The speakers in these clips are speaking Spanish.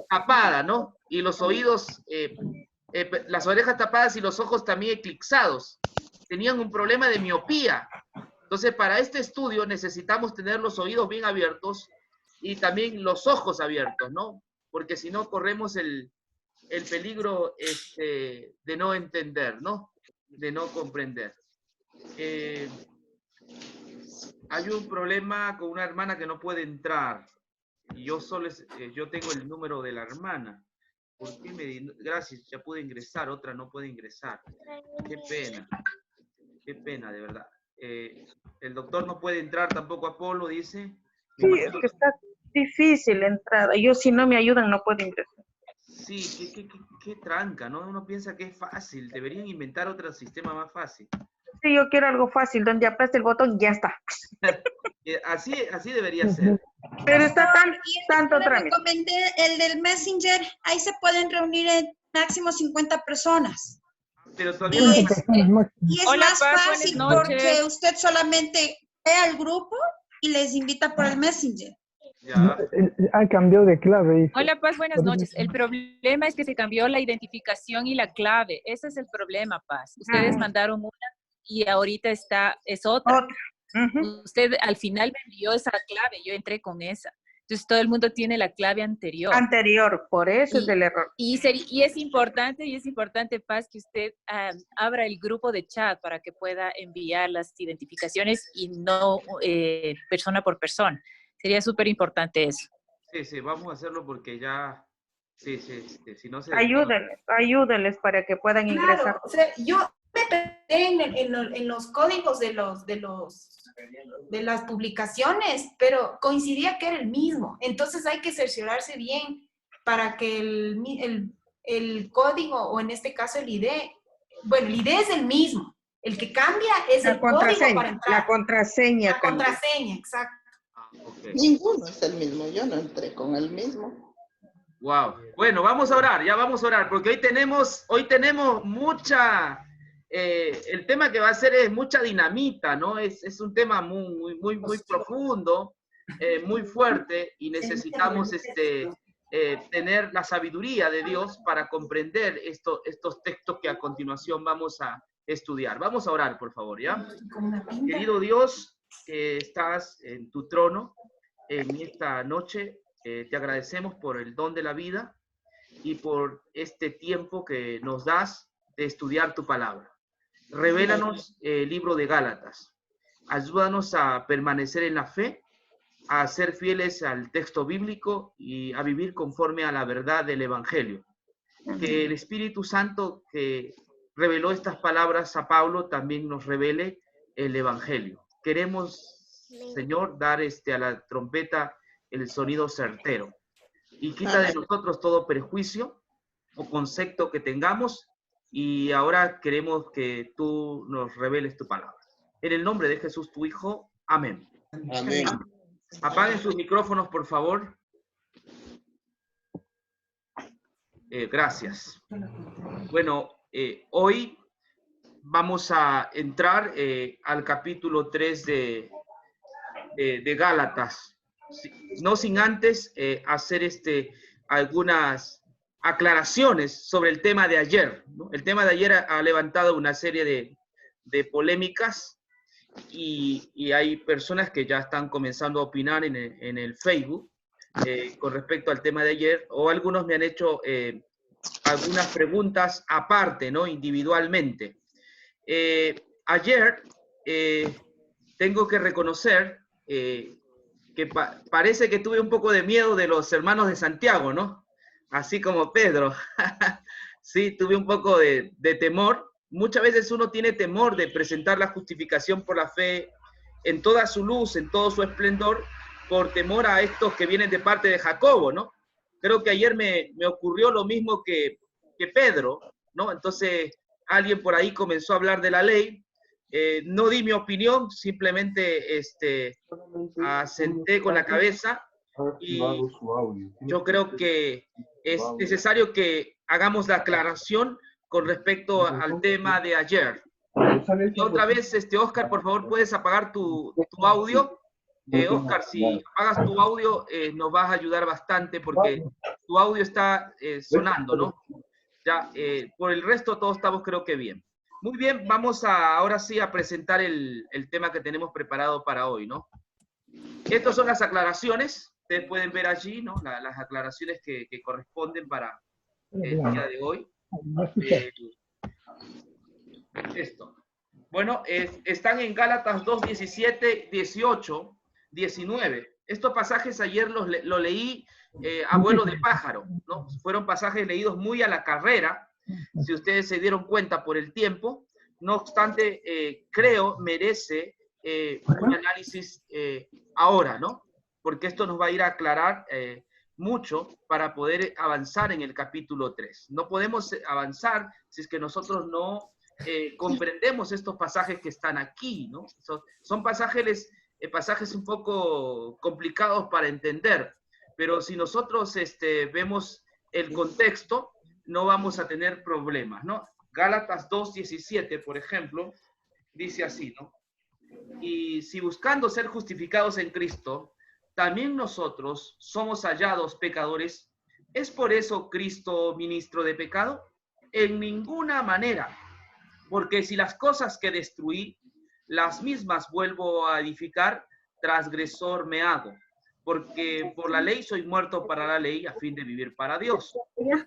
tapada, ¿no? Y los oídos, las orejas tapadas y los ojos también eclipsados. Tenían un problema de miopía. Entonces, para este estudio necesitamos tener los oídos bien abiertos y también los ojos abiertos, ¿no? Porque si no, corremos el peligro de no entender, ¿no? De no comprender. Hay un problema con una hermana que no puede entrar. Y yo yo tengo el número de la hermana. ¿Por qué gracias, ya pude ingresar, otra no puede ingresar? Qué pena, de verdad. El doctor no puede entrar tampoco, Apolo, dice. Sí, es que está difícil la entrada. Yo, si no me ayudan, no puedo ingresar. Sí, qué tranca, ¿no? Uno piensa que es fácil. Deberían inventar otro sistema más fácil. Sí, yo quiero algo fácil, donde apriete el botón, ya está. Así debería ser. Pero está tanto trámite. Recomendé el del Messenger, ahí se pueden reunir en máximo 50 personas. Pero todavía y es Hola, más Paz, fácil buenas noches. porque usted solamente ve al grupo y les invita por el Messenger. Cambió de clave. Hola, Paz, buenas noches. El problema es que se cambió la identificación y la clave. Ese es el problema, Paz. Ustedes mandaron una y ahorita es otra. Usted al final me envió esa clave, yo entré con esa. Entonces todo el mundo tiene la clave anterior. Por eso es el error. Y es importante, Paz, que usted abra el grupo de chat para que pueda enviar las identificaciones y no persona por persona. Sería súper importante eso. Sí, vamos a hacerlo porque ya... Sí, si no se... Ayúdenles para que puedan ingresar. O sea, yo me perdí en los códigos de las publicaciones, pero coincidía que era el mismo. Entonces hay que cerciorarse bien para que el código, o en este caso el ID, bueno, el ID es el mismo. El que cambia es el código para entrar. La contraseña. La contraseña, exacto. Okay. Ninguno es el mismo, yo no entré con el mismo. Wow. Bueno, vamos a orar, porque hoy tenemos mucha... el tema que va a ser es mucha dinamita, ¿no? Es un tema muy profundo, muy fuerte, y necesitamos tener la sabiduría de Dios para comprender estos textos que a continuación vamos a estudiar. Vamos a orar, por favor, ¿ya? Querido Dios, que estás en tu trono en esta noche, te agradecemos por el don de la vida y por este tiempo que nos das de estudiar tu palabra. Revélanos el libro de Gálatas. Ayúdanos a permanecer en la fe, a ser fieles al texto bíblico y a vivir conforme a la verdad del Evangelio. Que el Espíritu Santo que reveló estas palabras a Pablo también nos revele el Evangelio. Queremos, Señor, dar a la trompeta el sonido certero. Y quita de nosotros todo prejuicio o concepto que tengamos. Y ahora queremos que tú nos reveles tu palabra. En el nombre de Jesús, tu Hijo. Amén. Amén. Apaguen sus micrófonos, por favor. Gracias. Bueno, hoy vamos a entrar al capítulo 3 de Gálatas. No sin antes hacer algunas aclaraciones sobre el tema de ayer, ¿no? El tema de ayer ha levantado una serie de polémicas y hay personas que ya están comenzando a opinar en el Facebook con respecto al tema de ayer, o algunos me han hecho algunas preguntas aparte, ¿no? Individualmente. Ayer tengo que reconocer que parece que tuve un poco de miedo de los hermanos de Santiago, ¿no? Así como Pedro. Sí, tuve un poco de temor. Muchas veces uno tiene temor de presentar la justificación por la fe en toda su luz, en todo su esplendor, por temor a estos que vienen de parte de Jacobo, ¿no? Creo que ayer me ocurrió lo mismo que Pedro, ¿no? Entonces alguien por ahí comenzó a hablar de la ley. No di mi opinión, simplemente asenté con la cabeza, y yo creo que es necesario que hagamos la aclaración con respecto al tema de ayer. Y otra vez, Oscar, por favor, ¿puedes apagar tu audio? Oscar, si apagas tu audio, nos vas a ayudar bastante porque tu audio está sonando, ¿no? Ya, por el resto todos estamos creo que bien. Muy bien, vamos ahora sí a presentar el tema que tenemos preparado para hoy, ¿no? Estas son las aclaraciones, ustedes pueden ver allí, ¿no? Las aclaraciones que corresponden para el día de hoy. Esto. Bueno, están en Gálatas 2, 17, 18, 19. Estos pasajes ayer lo leí a vuelo de pájaro, ¿no? Fueron pasajes leídos muy a la carrera, si ustedes se dieron cuenta por el tiempo. No obstante, creo merece un análisis ahora, ¿no? Porque esto nos va a ir a aclarar mucho para poder avanzar en el capítulo 3. No podemos avanzar si es que nosotros no comprendemos estos pasajes que están aquí, ¿no? Son pasajes un poco complicados para entender, pero si nosotros vemos el contexto, no vamos a tener problemas, ¿no? Gálatas 2:17, por ejemplo, dice así, ¿no? Y si buscando ser justificados en Cristo, también nosotros somos hallados pecadores, ¿es por eso Cristo ministro de pecado? En ninguna manera. Porque si las cosas que destruí, las mismas vuelvo a edificar, transgresor me hago. Porque por la ley soy muerto para la ley a fin de vivir para Dios.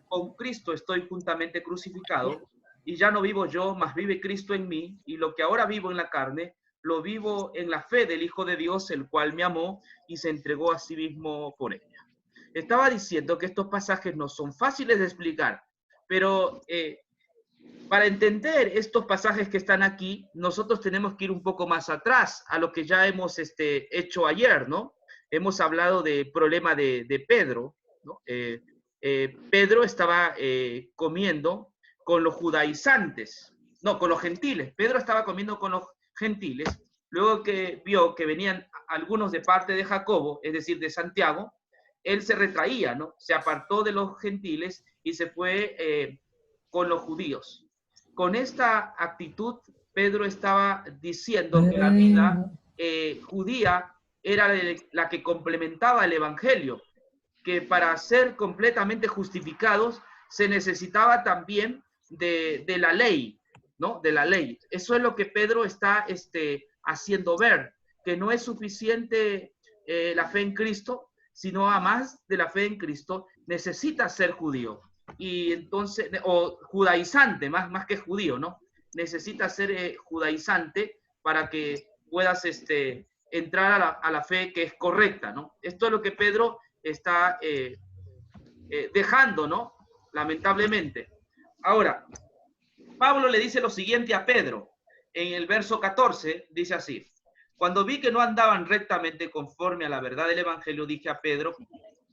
Con Cristo estoy juntamente crucificado y ya no vivo yo, mas vive Cristo en mí. Y lo que ahora vivo en la carne, lo vivo en la fe del Hijo de Dios, el cual me amó y se entregó a sí mismo por ella. Estaba diciendo que estos pasajes no son fáciles de explicar, pero para entender estos pasajes que están aquí, nosotros tenemos que ir un poco más atrás a lo que ya hemos hecho ayer, ¿no? Hemos hablado del problema de Pedro, ¿no? Pedro estaba comiendo con los judaizantes, no, con los gentiles. Pedro estaba comiendo con los gentiles, luego que vio que venían algunos de parte de Jacobo, es decir, de Santiago, él se retraía, ¿no? Se apartó de los gentiles y se fue con los judíos. Con esta actitud, Pedro estaba diciendo que la vida judía era la que complementaba el evangelio, que para ser completamente justificados se necesitaba también de la ley, ¿no? De la ley. Eso es lo que Pedro está haciendo ver, que no es suficiente la fe en Cristo, sino además de la fe en Cristo, necesita ser judío. Y entonces, o judaizante, más que judío, ¿no? Necesita ser judaizante para que puedas entrar a la fe que es correcta, ¿no? Esto es lo que Pedro está dejando, ¿no? Lamentablemente. Ahora, Pablo le dice lo siguiente a Pedro, en el verso 14, dice así: cuando vi que no andaban rectamente conforme a la verdad del evangelio, dije a Pedro,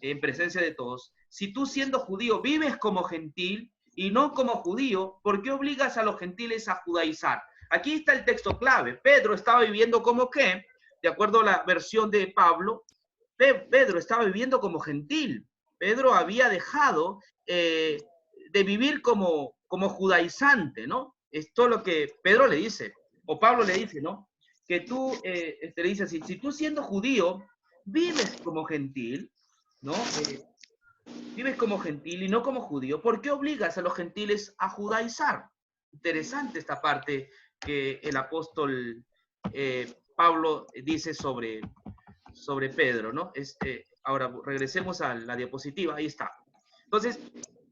en presencia de todos, si tú siendo judío vives como gentil y no como judío, ¿por qué obligas a los gentiles a judaizar? Aquí está el texto clave. Pedro estaba viviendo como ¿qué? De acuerdo a la versión de Pablo, Pedro estaba viviendo como gentil. Pedro había dejado de vivir como judaizante, ¿no? Esto es lo que Pedro le dice, o Pablo le dice, ¿no? Que tú, le dice así, si tú siendo judío vives como gentil, ¿no? Vives como gentil y no como judío, ¿por qué obligas a los gentiles a judaizar? Interesante esta parte que el apóstol Pablo dice sobre Pedro, ¿no? Ahora regresemos a la diapositiva, ahí está. Entonces,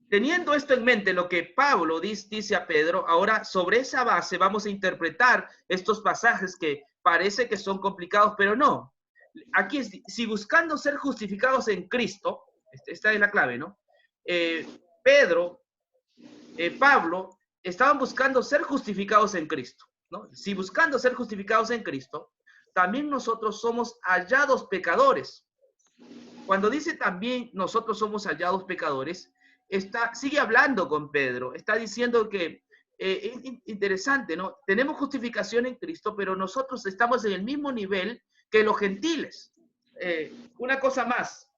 teniendo esto en mente, lo que Pablo dice a Pedro, ahora sobre esa base vamos a interpretar estos pasajes que parece que son complicados, pero no. Aquí es, si buscando ser justificados en Cristo, esta es la clave, ¿no? Pablo, estaban buscando ser justificados en Cristo, ¿no? Si buscando ser justificados en Cristo, también nosotros somos hallados pecadores. Cuando dice también nosotros somos hallados pecadores, sigue hablando con Pedro, está diciendo que es interesante, ¿no? Tenemos justificación en Cristo, pero nosotros estamos en el mismo nivel que los gentiles. Una cosa más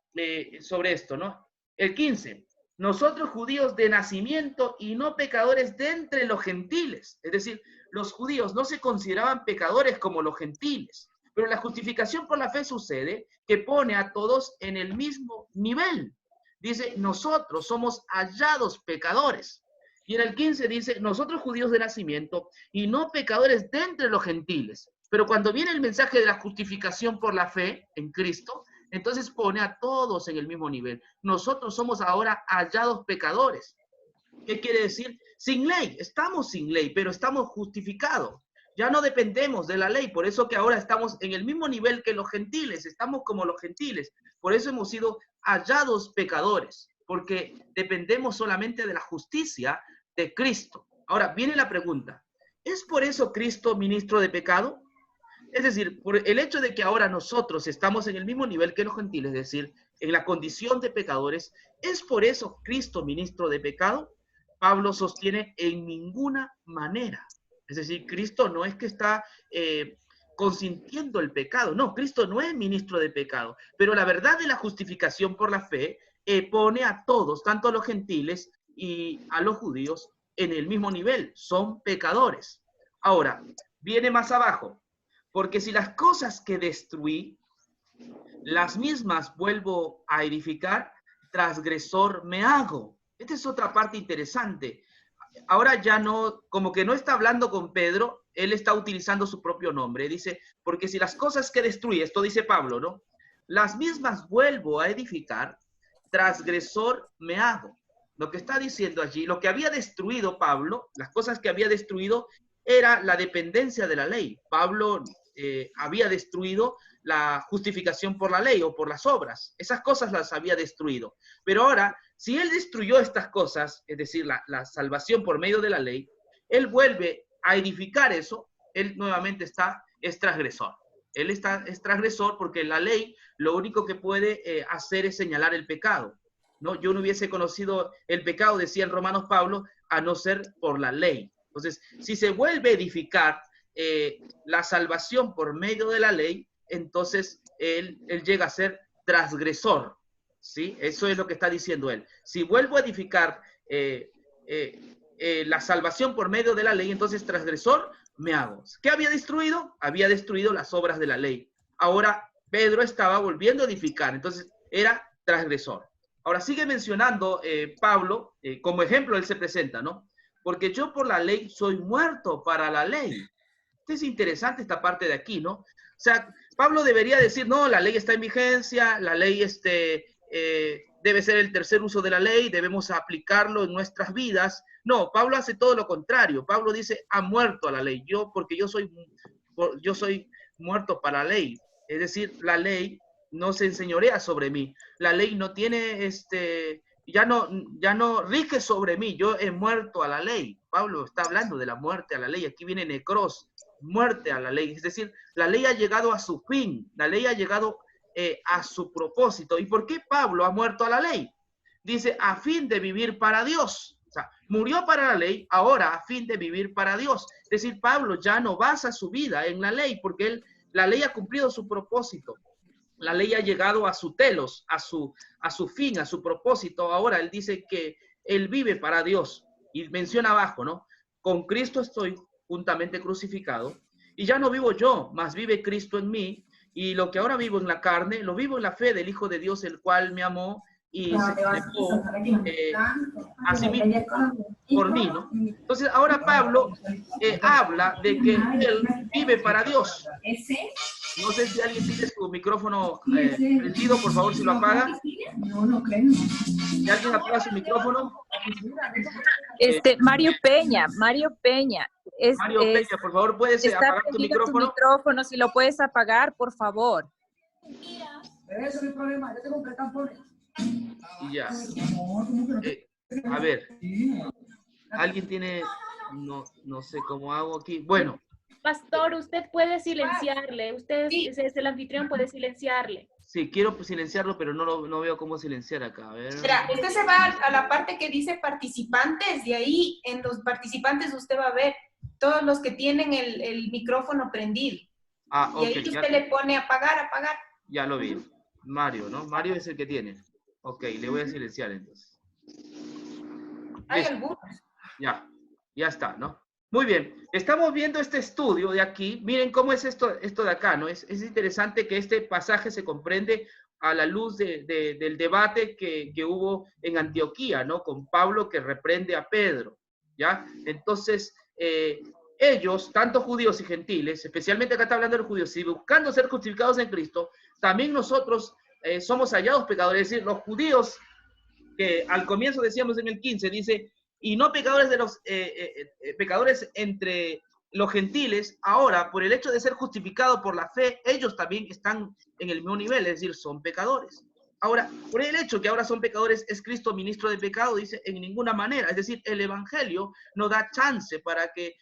sobre esto, ¿no? El 15. Nosotros judíos de nacimiento y no pecadores de entre los gentiles. Es decir, los judíos no se consideraban pecadores como los gentiles. Pero la justificación por la fe sucede que pone a todos en el mismo nivel. Dice, nosotros somos hallados pecadores. Y en el 15 dice, nosotros judíos de nacimiento y no pecadores de entre los gentiles. Pero cuando viene el mensaje de la justificación por la fe en Cristo, entonces pone a todos en el mismo nivel. Nosotros somos ahora hallados pecadores. ¿Qué quiere decir? Sin ley, estamos sin ley, pero estamos justificados. Ya no dependemos de la ley, por eso que ahora estamos en el mismo nivel que los gentiles, estamos como los gentiles. Por eso hemos sido hallados pecadores, porque dependemos solamente de la justicia de Cristo. Ahora, viene la pregunta, ¿es por eso Cristo ministro de pecado? Es decir, por el hecho de que ahora nosotros estamos en el mismo nivel que los gentiles, es decir, en la condición de pecadores, ¿es por eso Cristo ministro de pecado? Pablo sostiene en ninguna manera. Es decir, Cristo no es que está consintiendo el pecado. No, Cristo no es ministro de pecado. Pero la verdad de la justificación por la fe pone a todos, tanto a los gentiles y a los judíos, en el mismo nivel. Son pecadores. Ahora, viene más abajo. Porque si las cosas que destruí, las mismas vuelvo a edificar, transgresor me hago. Esta es otra parte interesante. Ahora ya no, como que no está hablando con Pedro, él está utilizando su propio nombre. Dice, porque si las cosas que destruí, esto dice Pablo, ¿no? Las mismas vuelvo a edificar, transgresor me hago. Lo que está diciendo allí, lo que había destruido Pablo, las cosas que había destruido, era la dependencia de la ley. Pablo había destruido la justificación por la ley o por las obras. Esas cosas las había destruido. Pero ahora, si él destruyó estas cosas, es decir, la salvación por medio de la ley, él vuelve a edificar eso, él nuevamente es transgresor. Él es transgresor porque la ley lo único que puede hacer es señalar el pecado, ¿no? Yo no hubiese conocido el pecado, decía en Romanos Pablo, a no ser por la ley. Entonces, si se vuelve a edificar la salvación por medio de la ley, entonces él llega a ser transgresor, ¿sí? Eso es lo que está diciendo él. Si vuelvo a edificar la salvación por medio de la ley, entonces transgresor me hago. ¿Qué había destruido? Había destruido las obras de la ley. Ahora Pedro estaba volviendo a edificar, entonces era transgresor. Ahora sigue mencionando Pablo, como ejemplo él se presenta, ¿no? Porque yo por la ley soy muerto para la ley. Es interesante esta parte de aquí, ¿no? O sea, Pablo debería decir, no, la ley está en vigencia, la ley debe ser el tercer uso de la ley, debemos aplicarlo en nuestras vidas. No, Pablo hace todo lo contrario. Pablo dice, ha muerto a la ley, porque yo soy muerto para la ley. Es decir, la ley no se enseñorea sobre mí. La ley no tiene, ya no rige sobre mí. Yo he muerto a la ley. Pablo está hablando de la muerte a la ley. Aquí viene necros, muerte a la ley. Es decir, la ley ha llegado a su fin. La ley ha llegado a su propósito. ¿Y por qué Pablo ha muerto a la ley? Dice, a fin de vivir para Dios. O sea, murió para la ley, ahora a fin de vivir para Dios. Es decir, Pablo ya no basa su vida en la ley, porque la ley ha cumplido su propósito. La ley ha llegado a su telos, a su fin, a su propósito. Ahora él dice que él vive para Dios. Y menciona abajo, ¿no? Con Cristo estoy juntamente crucificado. Y ya no vivo yo, mas vive Cristo en mí. Y lo que ahora vivo en la carne, lo vivo en la fe del Hijo de Dios, el cual me amó y se entregó a sí mismo por mí, ¿no? Entonces ahora Pablo habla de que él vive para Dios. No sé si alguien tiene su micrófono prendido, por favor, si lo apaga. No creo. ¿Si alguien apaga su micrófono? Mario Peña. Mario Peña, por favor, ¿puedes apagar tu micrófono? Tu micrófono, si lo puedes apagar, por favor. Pero eso no es problema, yo tengo que tampones. Y ya. A ver. ¿Alguien tiene? No sé cómo hago aquí. Bueno. Pastor, usted puede silenciarle. Usted es el anfitrión, puede silenciarle. Sí, quiero silenciarlo, pero no veo cómo silenciar acá. A ver. Mira, usted se va a la parte que dice participantes, y ahí en los participantes usted va a ver todos los que tienen el micrófono prendido. Ah, ok. Y ahí usted le pone apagar. Ya lo vi. Mario, ¿no? Mario es el que tiene. Ok, le voy a silenciar entonces. Hay algunos. Ya está, ¿no? Muy bien, estamos viendo este estudio de aquí. Miren cómo es esto de acá, ¿no? Es interesante que este pasaje se comprende a la luz del debate que hubo en Antioquía, ¿no? Con Pablo que reprende a Pedro, ¿ya? Entonces, ellos, tanto judíos y gentiles, especialmente acá está hablando de los judíos, y buscando ser justificados en Cristo, también nosotros somos hallados pecadores. Es decir, los judíos, que al comienzo decíamos en el 15, dice, y no pecadores de los pecadores entre los gentiles, ahora por el hecho de ser justificados por la fe, ellos también están en el mismo nivel, es decir, son pecadores. Ahora, por el hecho que ahora son pecadores, ¿es Cristo ministro de pecado? Dice, en ninguna manera. Es decir, el evangelio no da chance para que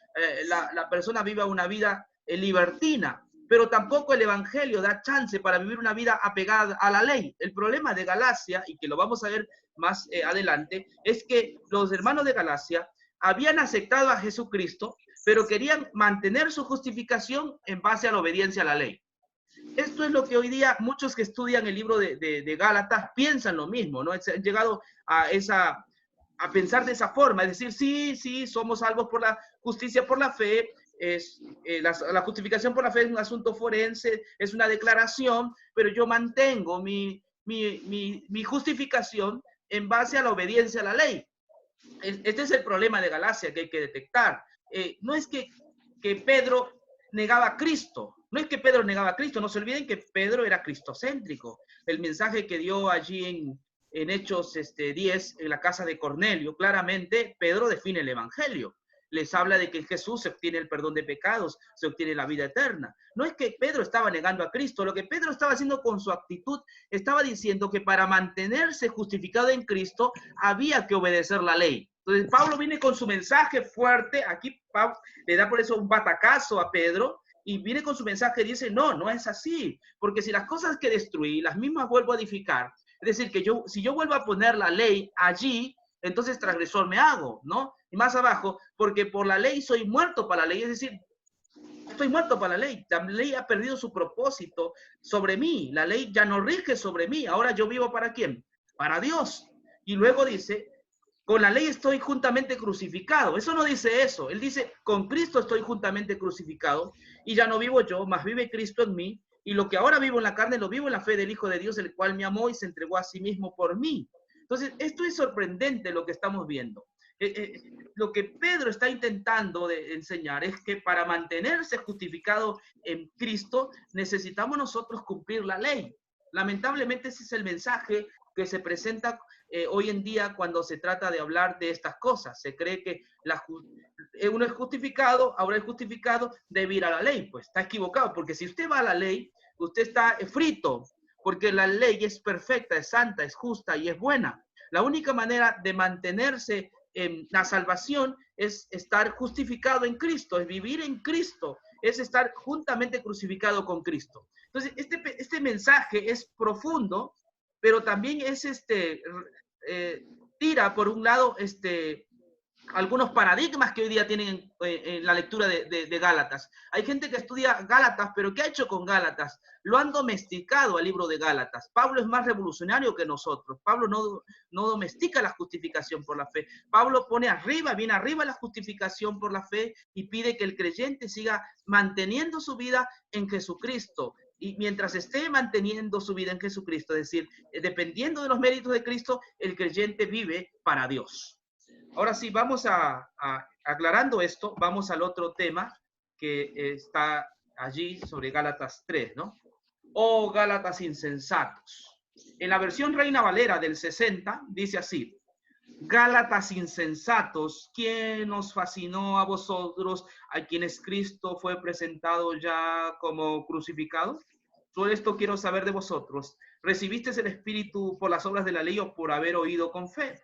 la persona viva una vida libertina, pero tampoco el evangelio da chance para vivir una vida apegada a la ley. El problema de Galacia, y que lo vamos a ver más adelante, es que los hermanos de Galacia habían aceptado a Jesucristo, pero querían mantener su justificación en base a la obediencia a la ley. Esto es lo que hoy día muchos que estudian el libro de Gálatas piensan lo mismo, ¿no? Han llegado a pensar de esa forma, es decir, sí, somos salvos por la justicia por la fe, la justificación por la fe es un asunto forense, es una declaración, pero yo mantengo mi justificación en base a la obediencia a la ley. Este es el problema de Galacia que hay que detectar. No es que Pedro negaba a Cristo, no es que Pedro negaba a Cristo, no se olviden que Pedro era cristocéntrico. El mensaje que dio allí en Hechos 10, en la casa de Cornelio, claramente Pedro define el evangelio. Les habla de que en Jesús se obtiene el perdón de pecados, se obtiene la vida eterna. No es que Pedro estaba negando a Cristo, lo que Pedro estaba haciendo con su actitud, estaba diciendo que para mantenerse justificado en Cristo había que obedecer la ley. Entonces Pablo viene con su mensaje fuerte, aquí Pablo le da por eso un batacazo a Pedro, y viene con su mensaje y dice, no es así, porque si las cosas que destruí, las mismas vuelvo a edificar, es decir, que si yo vuelvo a poner la ley allí, entonces transgresor me hago, ¿no? Y más abajo, porque por la ley soy muerto para la ley, es decir, estoy muerto para la ley ha perdido su propósito sobre mí, la ley ya no rige sobre mí, ahora yo vivo ¿para quién? Para Dios. Y luego dice, con la ley estoy juntamente crucificado. Eso no dice eso, él dice, con Cristo estoy juntamente crucificado, y ya no vivo yo, mas vive Cristo en mí, y lo que ahora vivo en la carne, lo vivo en la fe del Hijo de Dios, el cual me amó y se entregó a sí mismo por mí. Entonces, esto es sorprendente lo que estamos viendo. Lo que Pedro está intentando de enseñar es que para mantenerse justificado en Cristo, necesitamos nosotros cumplir la ley. Lamentablemente ese es el mensaje que se presenta hoy en día cuando se trata de hablar de estas cosas. Se cree que uno es justificado, ahora es justificado, debe ir a la ley. Pues está equivocado, porque si usted va a la ley, usted está frito, porque la ley es perfecta, es santa, es justa y es buena. La única manera de mantenerse en la salvación es estar justificado en Cristo, es vivir en Cristo, es estar juntamente crucificado con Cristo. Entonces, este mensaje es profundo, pero también es tira por un lado algunos paradigmas que hoy día tienen en la lectura de Gálatas. Hay gente que estudia Gálatas, pero ¿qué ha hecho con Gálatas? Lo han domesticado al libro de Gálatas. Pablo es más revolucionario que nosotros. Pablo no domestica la justificación por la fe. Pablo pone bien arriba la justificación por la fe y pide que el creyente siga manteniendo su vida en Jesucristo. Y mientras esté manteniendo su vida en Jesucristo, es decir, dependiendo de los méritos de Cristo, el creyente vive para Dios. Ahora sí, vamos aclarando esto, vamos al otro tema que está allí sobre Gálatas 3, ¿no? Oh, Gálatas insensatos. En la versión Reina Valera del 60 dice así, Gálatas insensatos, ¿quién os fascinó a vosotros, a quienes Cristo fue presentado ya como crucificado? Todo esto quiero saber de vosotros. ¿Recibisteis el Espíritu por las obras de la ley o por haber oído con fe?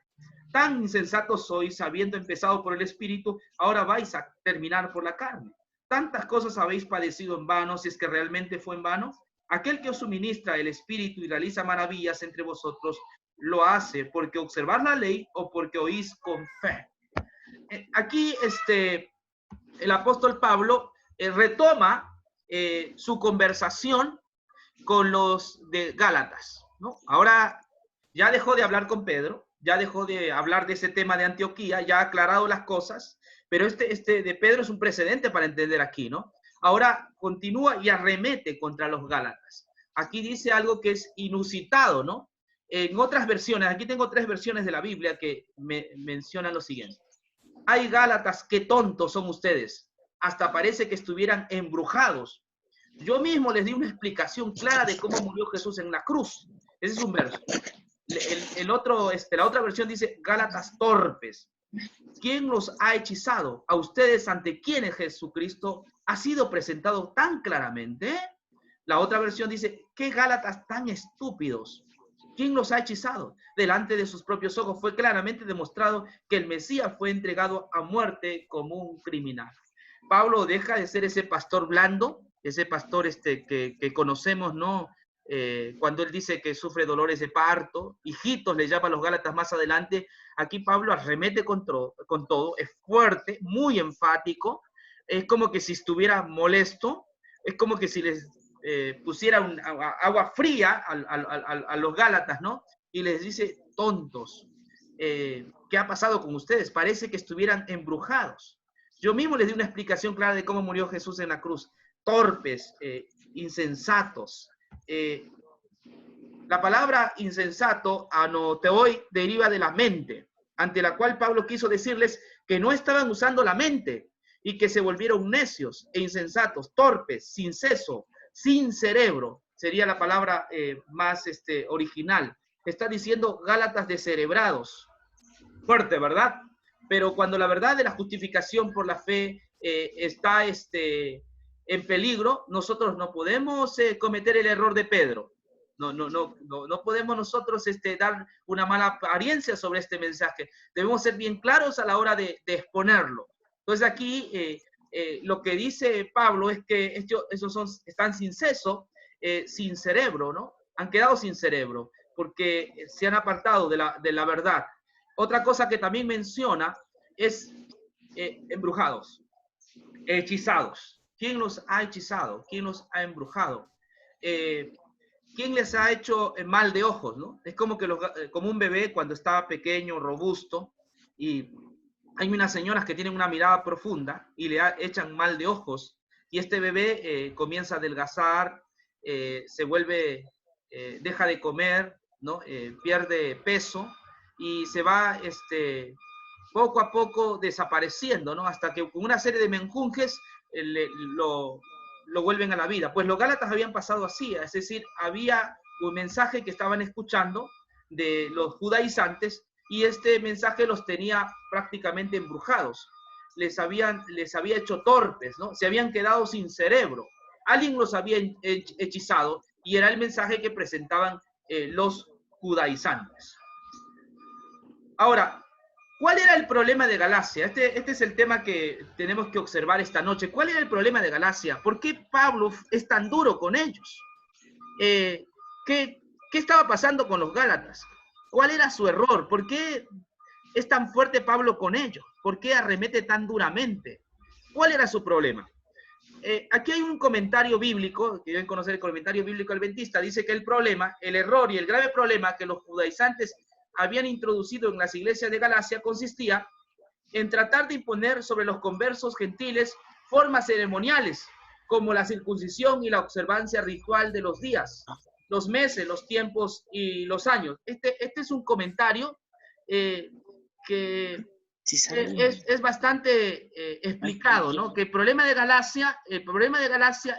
Tan insensatos sois, habiendo empezado por el Espíritu, ahora vais a terminar por la carne. Tantas cosas habéis padecido en vano, si es que realmente fue en vano. Aquel que os suministra el Espíritu y realiza maravillas entre vosotros, lo hace porque observar la ley o porque oís con fe. Aquí el apóstol Pablo retoma su conversación con los de Gálatas, ¿no? Ahora ya dejó de hablar con Pedro, ya dejó de hablar de ese tema de Antioquía, ya ha aclarado las cosas, pero este de Pedro es un precedente para entender aquí, ¿no? Ahora continúa y arremete contra los Gálatas. Aquí dice algo que es inusitado, ¿no? En otras versiones, aquí tengo 3 versiones de la Biblia que me mencionan lo siguiente. Ay, Gálatas, qué tontos son ustedes. Hasta parece que estuvieran embrujados. Yo mismo les di una explicación clara de cómo murió Jesús en la cruz. Ese es un verso. La otra versión dice, Gálatas torpes. ¿Quién los ha hechizado? A ustedes ante quienes Jesucristo ha sido presentado tan claramente. La otra versión dice, ¿qué Gálatas tan estúpidos? ¿Quién los ha hechizado? Delante de sus propios ojos fue claramente demostrado que el Mesías fue entregado a muerte como un criminal. Pablo deja de ser ese pastor blando, ese pastor que conocemos, ¿no? Cuando él dice que sufre dolores de parto, hijitos le llama a los Gálatas más adelante. Aquí Pablo arremete con todo, es fuerte, muy enfático, es como que si estuviera molesto, es como que si les pusiera agua fría a los Gálatas, ¿no? Y les dice, tontos, ¿qué ha pasado con ustedes? Parece que estuvieran embrujados. Yo mismo les di una explicación clara de cómo murió Jesús en la cruz. Torpes, insensatos. La palabra insensato, anoteoi, deriva de la mente, ante la cual Pablo quiso decirles que no estaban usando la mente y que se volvieron necios e insensatos, torpes, sin seso, sin cerebro, sería la palabra más original. Está diciendo Gálatas descerebrados. Fuerte, ¿verdad? Pero cuando la verdad de la justificación por la fe está en peligro, nosotros no podemos cometer el error de Pedro. No podemos nosotros dar una mala apariencia sobre este mensaje. Debemos ser bien claros a la hora de exponerlo. Entonces aquí lo que dice Pablo es que están sin seso, sin cerebro, ¿no? Han quedado sin cerebro porque se han apartado de la verdad. Otra cosa que también menciona es embrujados, hechizados. ¿Quién los ha hechizado? ¿Quién los ha embrujado? ¿Quién les ha hecho mal de ojos, ¿no? Es como como un bebé cuando estaba pequeño, robusto, y hay unas señoras que tienen una mirada profunda y le echan mal de ojos, y este bebé comienza a adelgazar, se vuelve, deja de comer, ¿no? Pierde peso y se va poco a poco desapareciendo, ¿no? Hasta que con una serie de menjunjes lo vuelven a la vida. Pues los Gálatas habían pasado así, es decir, había un mensaje que estaban escuchando de los judaizantes y este mensaje los tenía prácticamente embrujados. Les había hecho torpes, ¿no? Se habían quedado sin cerebro. Alguien los había hechizado y era el mensaje que presentaban los judaizantes. Ahora, ¿cuál era el problema de Galacia? Este es el tema que tenemos que observar esta noche. ¿Cuál era el problema de Galacia? ¿Por qué Pablo es tan duro con ellos? ¿Qué estaba pasando con los Gálatas? ¿Cuál era su error? ¿Por qué es tan fuerte Pablo con ellos? ¿Por qué arremete tan duramente? ¿Cuál era su problema? Aquí hay un comentario bíblico, que deben conocer el comentario bíblico adventista, dice que el problema, el error y el grave problema que los judaizantes habían introducido en las iglesias de Galacia consistía en tratar de imponer sobre los conversos gentiles formas ceremoniales, como la circuncisión y la observancia ritual de los días, los meses, los tiempos y los años. Este es un comentario que es bastante explicado, ¿no? Que el problema de Galacia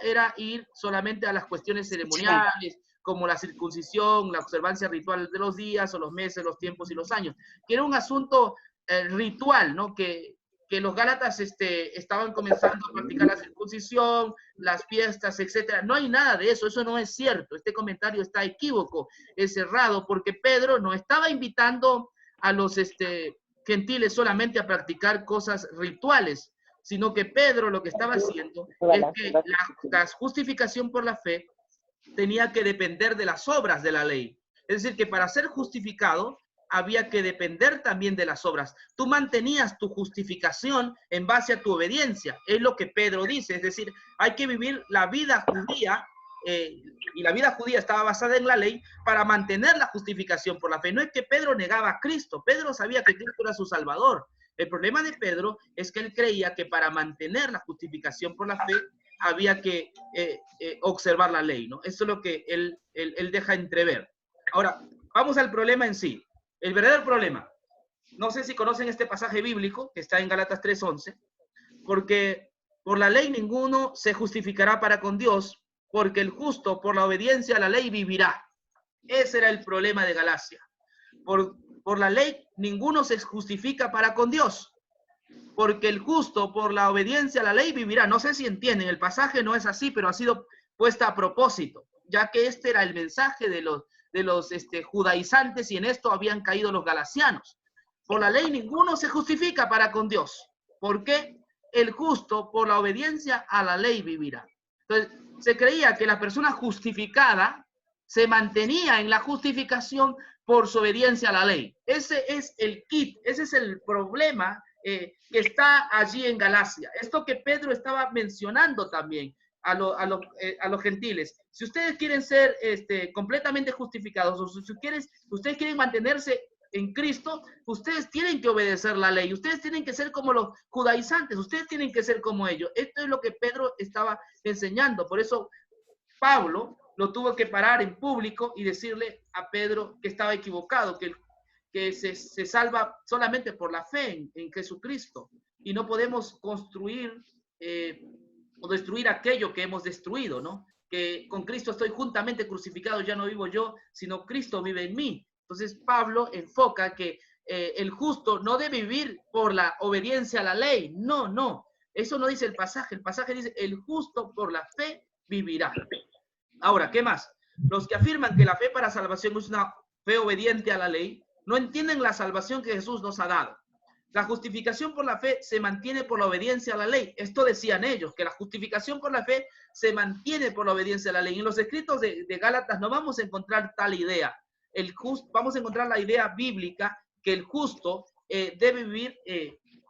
era ir solamente a las cuestiones ceremoniales, como la circuncisión, la observancia ritual de los días, o los meses, los tiempos y los años, que era un asunto ritual, ¿no? Que los Gálatas estaban comenzando a practicar la circuncisión, las fiestas, etcétera. No hay nada de eso, eso no es cierto. Este comentario está equívoco, es errado, porque Pedro no estaba invitando a los gentiles solamente a practicar cosas rituales, sino que Pedro lo que estaba haciendo es que la justificación por la fe tenía que depender de las obras de la ley. Es decir, que para ser justificado había que depender también de las obras. Tú mantenías tu justificación en base a tu obediencia, es lo que Pedro dice. Es decir, hay que vivir la vida judía y la vida judía estaba basada en la ley para mantener la justificación por la fe. No es que Pedro negaba a Cristo, Pedro sabía que Cristo era su Salvador. El problema de Pedro es que él creía que para mantener la justificación por la fe había que observar la ley, ¿no? Eso es lo que él deja entrever. Ahora, vamos al problema en sí. El verdadero problema. No sé si conocen este pasaje bíblico que está en Gálatas 3:11, porque por la ley ninguno se justificará para con Dios, porque el justo por la obediencia a la ley vivirá. Ese era el problema de Galacia. Por la ley ninguno se justifica para con Dios, porque el justo por la obediencia a la ley vivirá. No sé si entienden, el pasaje no es así, pero ha sido puesta a propósito, ya que este era el mensaje de los judaizantes y en esto habían caído los galacianos. Por la ley ninguno se justifica para con Dios. ¿Por qué? El justo por la obediencia a la ley vivirá. Entonces, se creía que la persona justificada se mantenía en la justificación por su obediencia a la ley. Ese es el kit, ese es el problema que está allí en Galacia. Esto que Pedro estaba mencionando también a los gentiles. Si ustedes quieren ser completamente justificados, o si ustedes quieren mantenerse en Cristo, ustedes tienen que obedecer la ley, ustedes tienen que ser como los judaizantes, ustedes tienen que ser como ellos. Esto es lo que Pedro estaba enseñando. Por eso Pablo lo tuvo que parar en público y decirle a Pedro que estaba equivocado, que se salva solamente por la fe en Jesucristo y no podemos construir o destruir aquello que hemos destruido, ¿no? Que con Cristo estoy juntamente crucificado, ya no vivo yo, sino Cristo vive en mí. Entonces Pablo enfoca que el justo no debe vivir por la obediencia a la ley. No, no. Eso no dice el pasaje. El pasaje dice, el justo por la fe vivirá. Ahora, ¿qué más? Los que afirman que la fe para salvación es una fe obediente a la ley, no entienden la salvación que Jesús nos ha dado. La justificación por la fe se mantiene por la obediencia a la ley. Esto decían ellos, que la justificación por la fe se mantiene por la obediencia a la ley. En los escritos de Gálatas no vamos a encontrar tal idea. Vamos a encontrar la idea bíblica que el justo debe vivir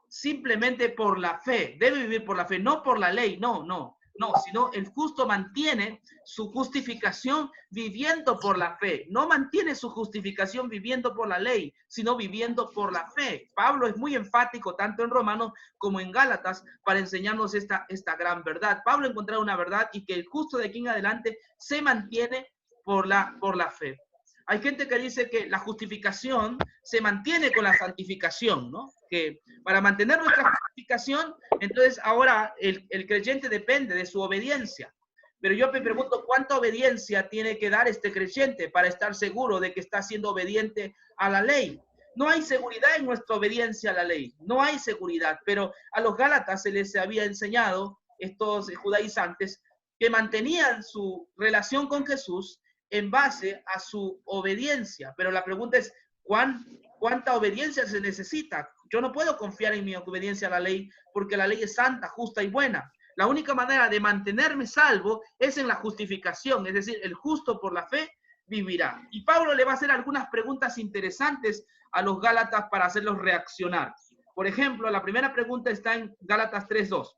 simplemente por la fe, debe vivir por la fe, no por la ley, no, sino el justo mantiene su justificación viviendo por la fe, no mantiene su justificación viviendo por la ley, sino viviendo por la fe. Pablo es muy enfático tanto en Romanos como en Gálatas para enseñarnos esta gran verdad. Pablo encontró una verdad y que el justo de aquí en adelante se mantiene por la fe. Hay gente que dice que la justificación se mantiene con la santificación, ¿no? Que para mantener nuestra justificación, entonces ahora el creyente depende de su obediencia. Pero yo me pregunto, ¿cuánta obediencia tiene que dar este creyente para estar seguro de que está siendo obediente a la ley? No hay seguridad en nuestra obediencia a la ley, no hay seguridad, pero a los gálatas se les había enseñado, estos judaizantes, que mantenían su relación con Jesús en base a su obediencia. Pero la pregunta es, ¿cuánta obediencia se necesita? Yo no puedo confiar en mi obediencia a la ley porque la ley es santa, justa y buena. La única manera de mantenerme salvo es en la justificación, es decir, el justo por la fe vivirá. Y Pablo le va a hacer algunas preguntas interesantes a los gálatas para hacerlos reaccionar. Por ejemplo, la primera pregunta está en Gálatas 3:2.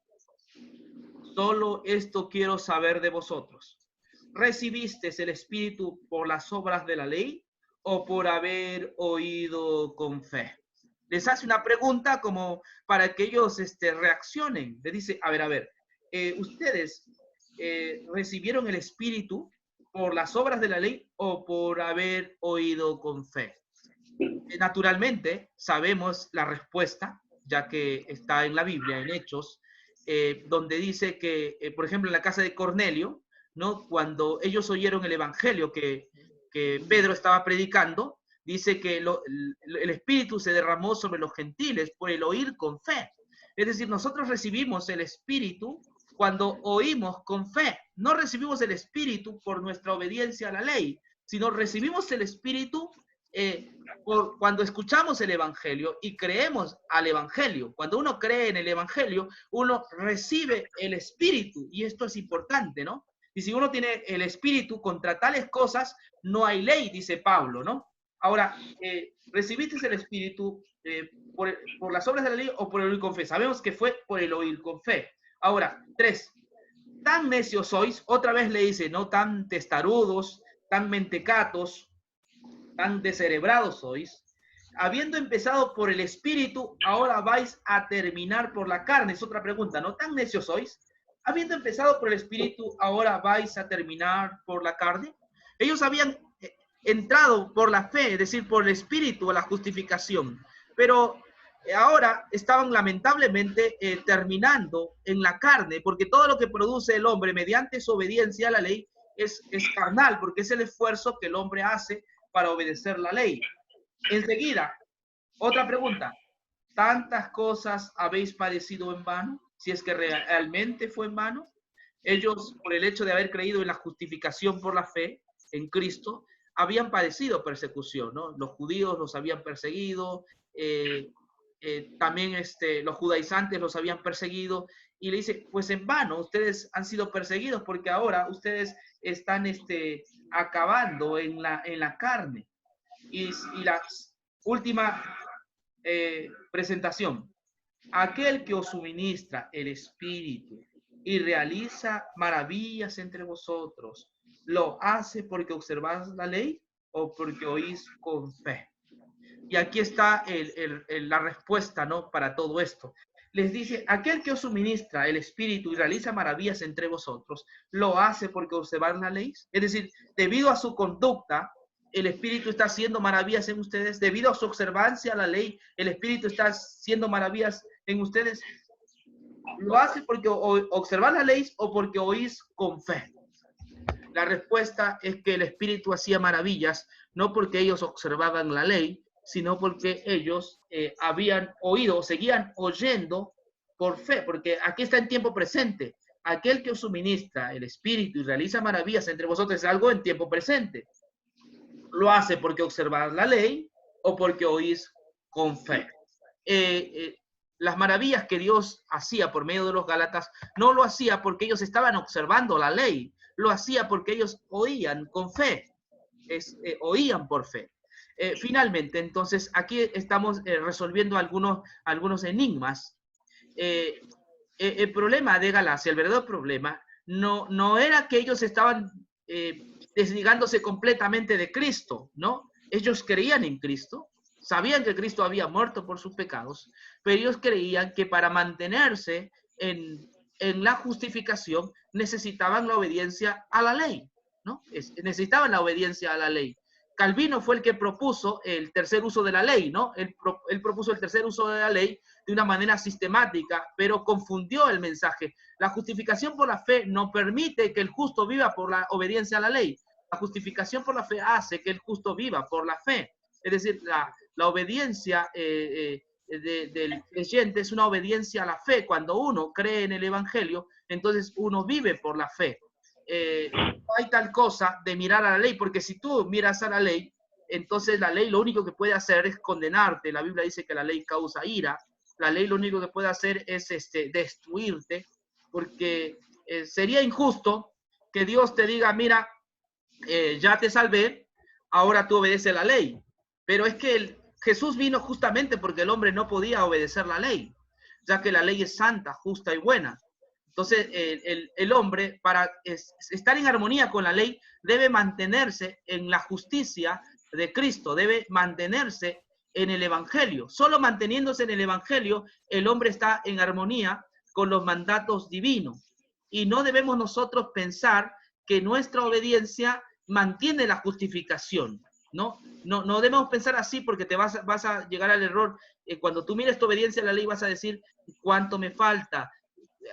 Solo esto quiero saber de vosotros. ¿Recibiste el Espíritu por las obras de la ley o por haber oído con fe? Les hace una pregunta como para que ellos reaccionen. Les dice, a ver, ¿ustedes recibieron el Espíritu por las obras de la ley o por haber oído con fe? Naturalmente, sabemos la respuesta, ya que está en la Biblia, en Hechos, donde dice que, por ejemplo, en la casa de Cornelio, ¿no? Cuando ellos oyeron el evangelio que Pedro estaba predicando, dice que el Espíritu se derramó sobre los gentiles por el oír con fe. Es decir, nosotros recibimos el Espíritu cuando oímos con fe. No recibimos el Espíritu por nuestra obediencia a la ley, sino recibimos el Espíritu cuando escuchamos el evangelio y creemos al evangelio. Cuando uno cree en el evangelio, uno recibe el Espíritu, y esto es importante, ¿no? Y si uno tiene el Espíritu, contra tales cosas no hay ley, dice Pablo, ¿no? Ahora, ¿recibiste el Espíritu por las obras de la ley o por el oír con fe? Sabemos que fue por el oír con fe. Ahora, 3. tan necios sois, otra vez le dice, no tan testarudos, tan mentecatos, tan descerebrados sois, habiendo empezado por el espíritu, ahora vais a terminar por la carne. Es otra pregunta, ¿no? ¿Tan necios sois? Habiendo empezado por el espíritu, ahora vais a terminar por la carne. Ellos habían entrado por la fe, es decir, por el espíritu a la justificación, pero ahora estaban lamentablemente terminando en la carne, porque todo lo que produce el hombre mediante su obediencia a la ley es carnal, porque es el esfuerzo que el hombre hace para obedecer la ley. Enseguida, otra pregunta. ¿Tantas cosas habéis padecido en vano? Si es que realmente fue en vano. Ellos, por el hecho de haber creído en la justificación por la fe en Cristo, habían padecido persecución, ¿no? Los judíos los habían perseguido, también los judaizantes los habían perseguido, y le dice, pues en vano, ustedes han sido perseguidos porque ahora ustedes están acabando en la carne. Y la última presentación. Aquel que os suministra el Espíritu y realiza maravillas entre vosotros, ¿lo hace porque observáis la ley o porque oís con fe? Y aquí está la respuesta, ¿no? Para todo esto. Les dice, aquel que os suministra el Espíritu y realiza maravillas entre vosotros, ¿lo hace porque observáis la ley? Es decir, debido a su conducta, el Espíritu está haciendo maravillas en ustedes. Debido a su observancia a la ley, el Espíritu está haciendo maravillas en ustedes. ¿Lo hace porque observar la ley o porque oís con fe? La respuesta es que el Espíritu hacía maravillas, no porque ellos observaban la ley, sino porque ellos habían oído, seguían oyendo por fe, porque aquí está en tiempo presente. Aquel que os suministra el Espíritu y realiza maravillas entre vosotros es algo en tiempo presente. ¿Lo hace porque observar la ley o porque oís con fe? Las maravillas que Dios hacía por medio de los Gálatas no lo hacía porque ellos estaban observando la ley, lo hacía porque ellos oían con fe, oían por fe. Finalmente, entonces, aquí estamos resolviendo algunos enigmas. El problema de Galacia, el verdadero problema, no era que ellos estaban desligándose completamente de Cristo, ¿no? Ellos creían en Cristo, sabían que Cristo había muerto por sus pecados, pero ellos creían que para mantenerse en la justificación necesitaban la obediencia a la ley, ¿no? Necesitaban la obediencia a la ley. Calvino fue el que propuso el tercer uso de la ley, ¿no? Él propuso el tercer uso de la ley de una manera sistemática, pero confundió el mensaje. La justificación por la fe no permite que el justo viva por la obediencia a la ley. La justificación por la fe hace que el justo viva por la fe. Es decir, la obediencia del creyente es una obediencia a la fe. Cuando uno cree en el Evangelio, entonces uno vive por la fe. No hay tal cosa de mirar a la ley, porque si tú miras a la ley, entonces la ley lo único que puede hacer es condenarte. La Biblia dice que la ley causa ira. La ley lo único que puede hacer es destruirte, porque sería injusto que Dios te diga, mira, ya te salvé, ahora tú obedeces la ley. Pero es que Jesús vino justamente porque el hombre no podía obedecer la ley, ya que la ley es santa, justa y buena. Entonces, el hombre, para estar en armonía con la ley, debe mantenerse en la justicia de Cristo, debe mantenerse en el Evangelio. Solo manteniéndose en el Evangelio, el hombre está en armonía con los mandatos divinos. Y no debemos nosotros pensar que nuestra obediencia mantiene la justificación, ¿no? No debemos pensar así, porque te vas a llegar al error. Cuando tú mires tu obediencia a la ley, vas a decir, ¿cuánto me falta?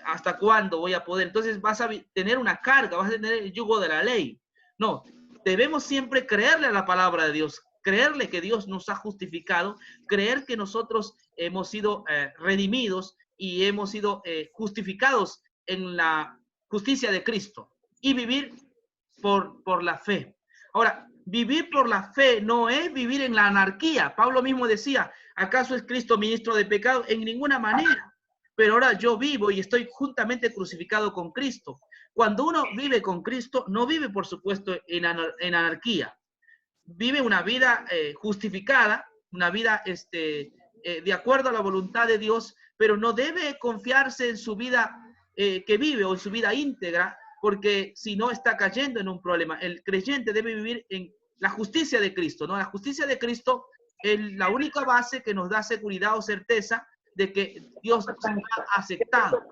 ¿Hasta cuándo voy a poder? Entonces vas a tener una carga, vas a tener el yugo de la ley. No, debemos siempre creerle a la palabra de Dios, creerle que Dios nos ha justificado, creer que nosotros hemos sido redimidos y hemos sido justificados en la justicia de Cristo y vivir por la fe. Ahora, vivir por la fe no es vivir en la anarquía. Pablo mismo decía, ¿acaso es Cristo ministro de pecado? En ninguna manera. Pero ahora yo vivo y estoy juntamente crucificado con Cristo. Cuando uno vive con Cristo, no vive, por supuesto, en anarquía. Vive una vida justificada, una vida de acuerdo a la voluntad de Dios, pero no debe confiarse en su vida que vive o en su vida íntegra, porque si no está cayendo en un problema. El creyente debe vivir en la justicia de Cristo, ¿no? La justicia de Cristo es la única base que nos da seguridad o certeza de que Dios nos ha aceptado.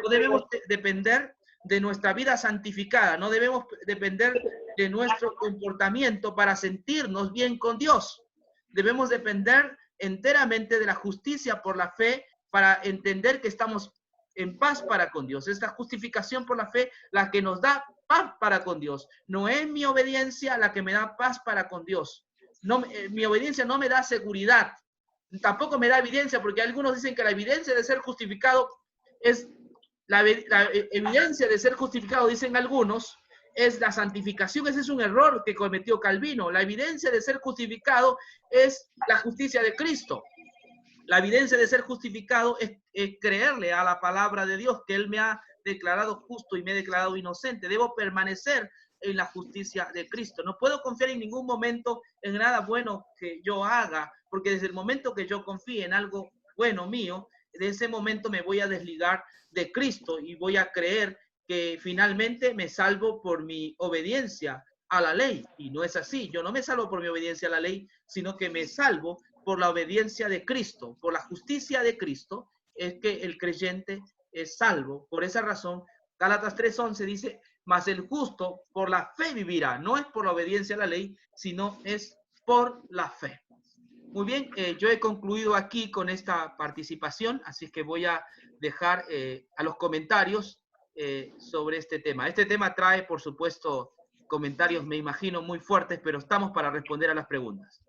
No debemos depender de nuestra vida santificada, no debemos depender de nuestro comportamiento para sentirnos bien con Dios. Debemos depender enteramente de la justicia por la fe para entender que estamos en paz para con Dios. Esta justificación por la fe la que nos da paz para con Dios. No es mi obediencia la que me da paz para con Dios. No, mi obediencia no me da seguridad. Tampoco me da evidencia, porque algunos dicen que la evidencia de ser justificado es la evidencia de ser justificado, dicen algunos, es la santificación. Ese es un error que cometió Calvino. La evidencia de ser justificado es la justicia de Cristo. La evidencia de ser justificado es creerle a la palabra de Dios, que Él me ha declarado justo y me ha declarado inocente. Debo permanecer en la justicia de Cristo. No puedo confiar en ningún momento en nada bueno que yo haga, porque desde el momento que yo confíe en algo bueno mío, de ese momento me voy a desligar de Cristo y voy a creer que finalmente me salvo por mi obediencia a la ley. Y no es así. Yo no me salvo por mi obediencia a la ley, sino que me salvo por la obediencia de Cristo, por la justicia de Cristo, es que el creyente es salvo. Por esa razón, Gálatas 3:11 dice, mas el justo por la fe vivirá. No es por la obediencia a la ley, sino es por la fe. Muy bien, yo he concluido aquí con esta participación, así que voy a dejar a los comentarios sobre este tema. Este tema trae, por supuesto, comentarios, me imagino, muy fuertes, pero estamos para responder a las preguntas.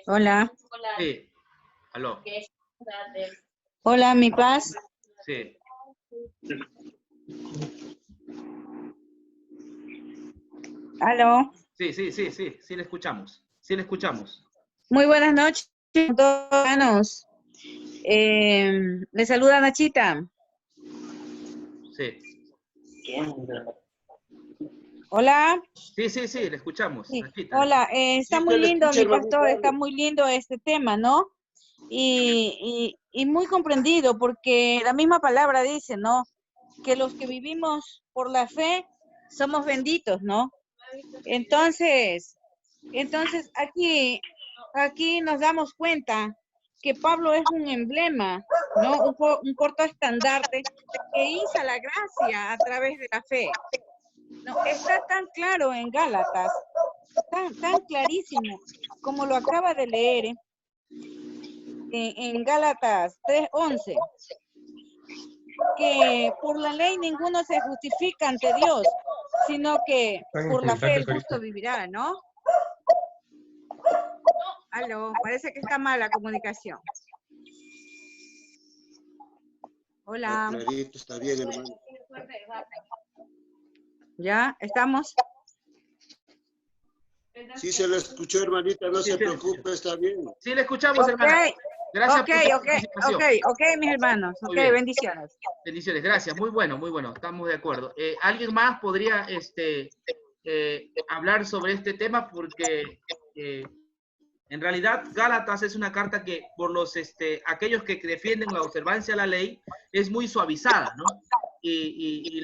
Hola. Sí. Aló. Hola, mi paz. Sí. Aló. Sí, le escuchamos. Sí, le escuchamos. Muy buenas noches a todos, hermanos. Le saluda Nachita. Sí. Hola. Sí, le escuchamos. Sí. Nachita. Hola, está muy lindo, mi pastor, está muy lindo este tema, ¿no? Y muy comprendido, porque la misma palabra dice, ¿no? Que los que vivimos por la fe somos benditos, ¿no? Entonces aquí nos damos cuenta que Pablo es un emblema, ¿no? Un corto estandarte que hizo la gracia a través de la fe. No, está tan claro en Gálatas, tan clarísimo, como lo acaba de leer en Gálatas 3:11, que por la ley ninguno se justifica ante Dios, sino que por la fe el justo vivirá, ¿no? Aló, parece que está mala comunicación. Hola. Clarito, está bien, hermano. ¿Ya? ¿Estamos? Sí, se lo escuchó, hermanita, no se preocupe, está bien. Sí, le escuchamos, hermana. Gracias por su participación. Ok, mis hermanos. Ok, bendiciones. Bendiciones, gracias. Muy bueno, estamos de acuerdo. ¿Alguien más podría hablar sobre este tema? Porque en realidad Gálatas es una carta que por los aquellos que defienden la observancia de la ley es muy suavizada, ¿no? Y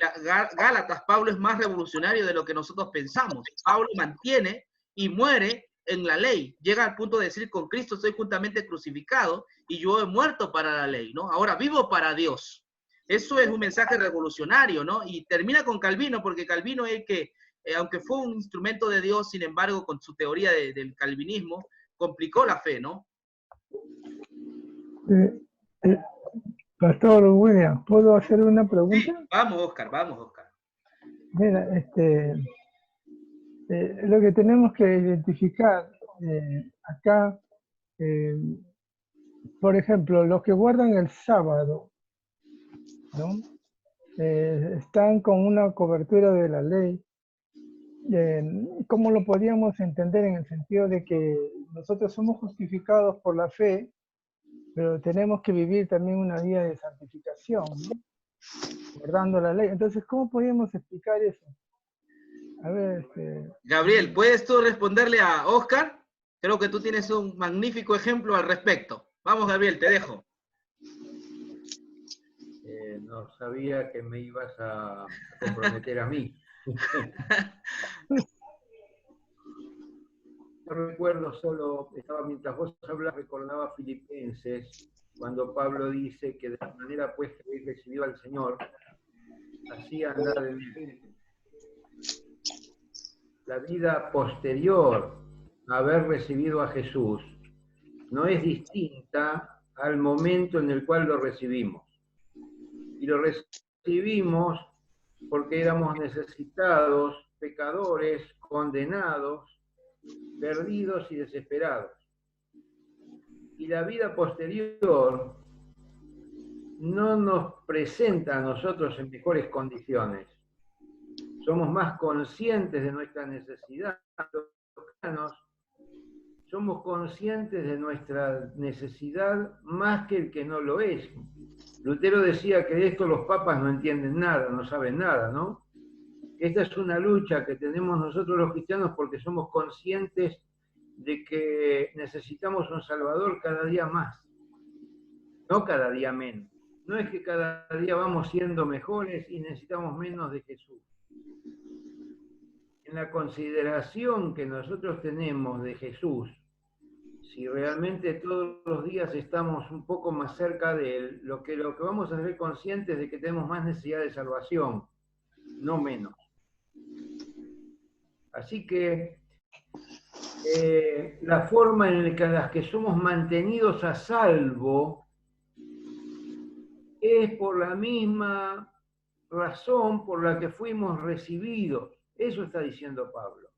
Gálatas, Pablo es más revolucionario de lo que nosotros pensamos. Pablo mantiene y muere en la ley. Llega al punto de decir, con Cristo estoy juntamente crucificado y yo he muerto para la ley, ¿no? Ahora vivo para Dios. Eso es un mensaje revolucionario, ¿no? Y termina con Calvino, porque Calvino es el que, aunque fue un instrumento de Dios, sin embargo, con su teoría del calvinismo, complicó la fe, ¿no? Pastor William, ¿puedo hacer una pregunta? Sí, vamos, Oscar. Mira, lo que tenemos que identificar acá, por ejemplo, los que guardan el sábado, ¿no? Están con una cobertura de la ley. ¿Cómo lo podríamos entender en el sentido de que nosotros somos justificados por la fe, pero tenemos que vivir también una vida de santificación, ¿no? Guardando la ley? Entonces, ¿cómo podríamos explicar eso? A ver, Gabriel, ¿puedes tú responderle a Oscar? Creo que tú tienes un magnífico ejemplo al respecto. Vamos, Gabriel, te dejo. No sabía que me ibas a comprometer a mí. Yo recuerdo solo, mientras vos hablabas, recordaba Filipenses, cuando Pablo dice que de la manera pues que habéis recibido al Señor, así andad en él. La vida posterior a haber recibido a Jesús no es distinta al momento en el cual lo recibimos. Y lo recibimos porque éramos necesitados, pecadores, condenados, perdidos y desesperados. Y la vida posterior no nos presenta a nosotros en mejores condiciones. Somos más conscientes de nuestra necesidad, somos conscientes de nuestra necesidad más que el que no lo es. Lutero decía que de esto los papas no entienden nada, no saben nada, ¿no? Esta es una lucha que tenemos nosotros los cristianos porque somos conscientes de que necesitamos un Salvador cada día más, no cada día menos. No es que cada día vamos siendo mejores y necesitamos menos de Jesús. En la consideración que nosotros tenemos de Jesús, si realmente todos los días estamos un poco más cerca de Él, lo que vamos a ser conscientes de que tenemos más necesidad de salvación, no menos. Así que la forma en la que somos mantenidos a salvo es por la misma razón por la que fuimos recibidos. Eso está diciendo Pablo.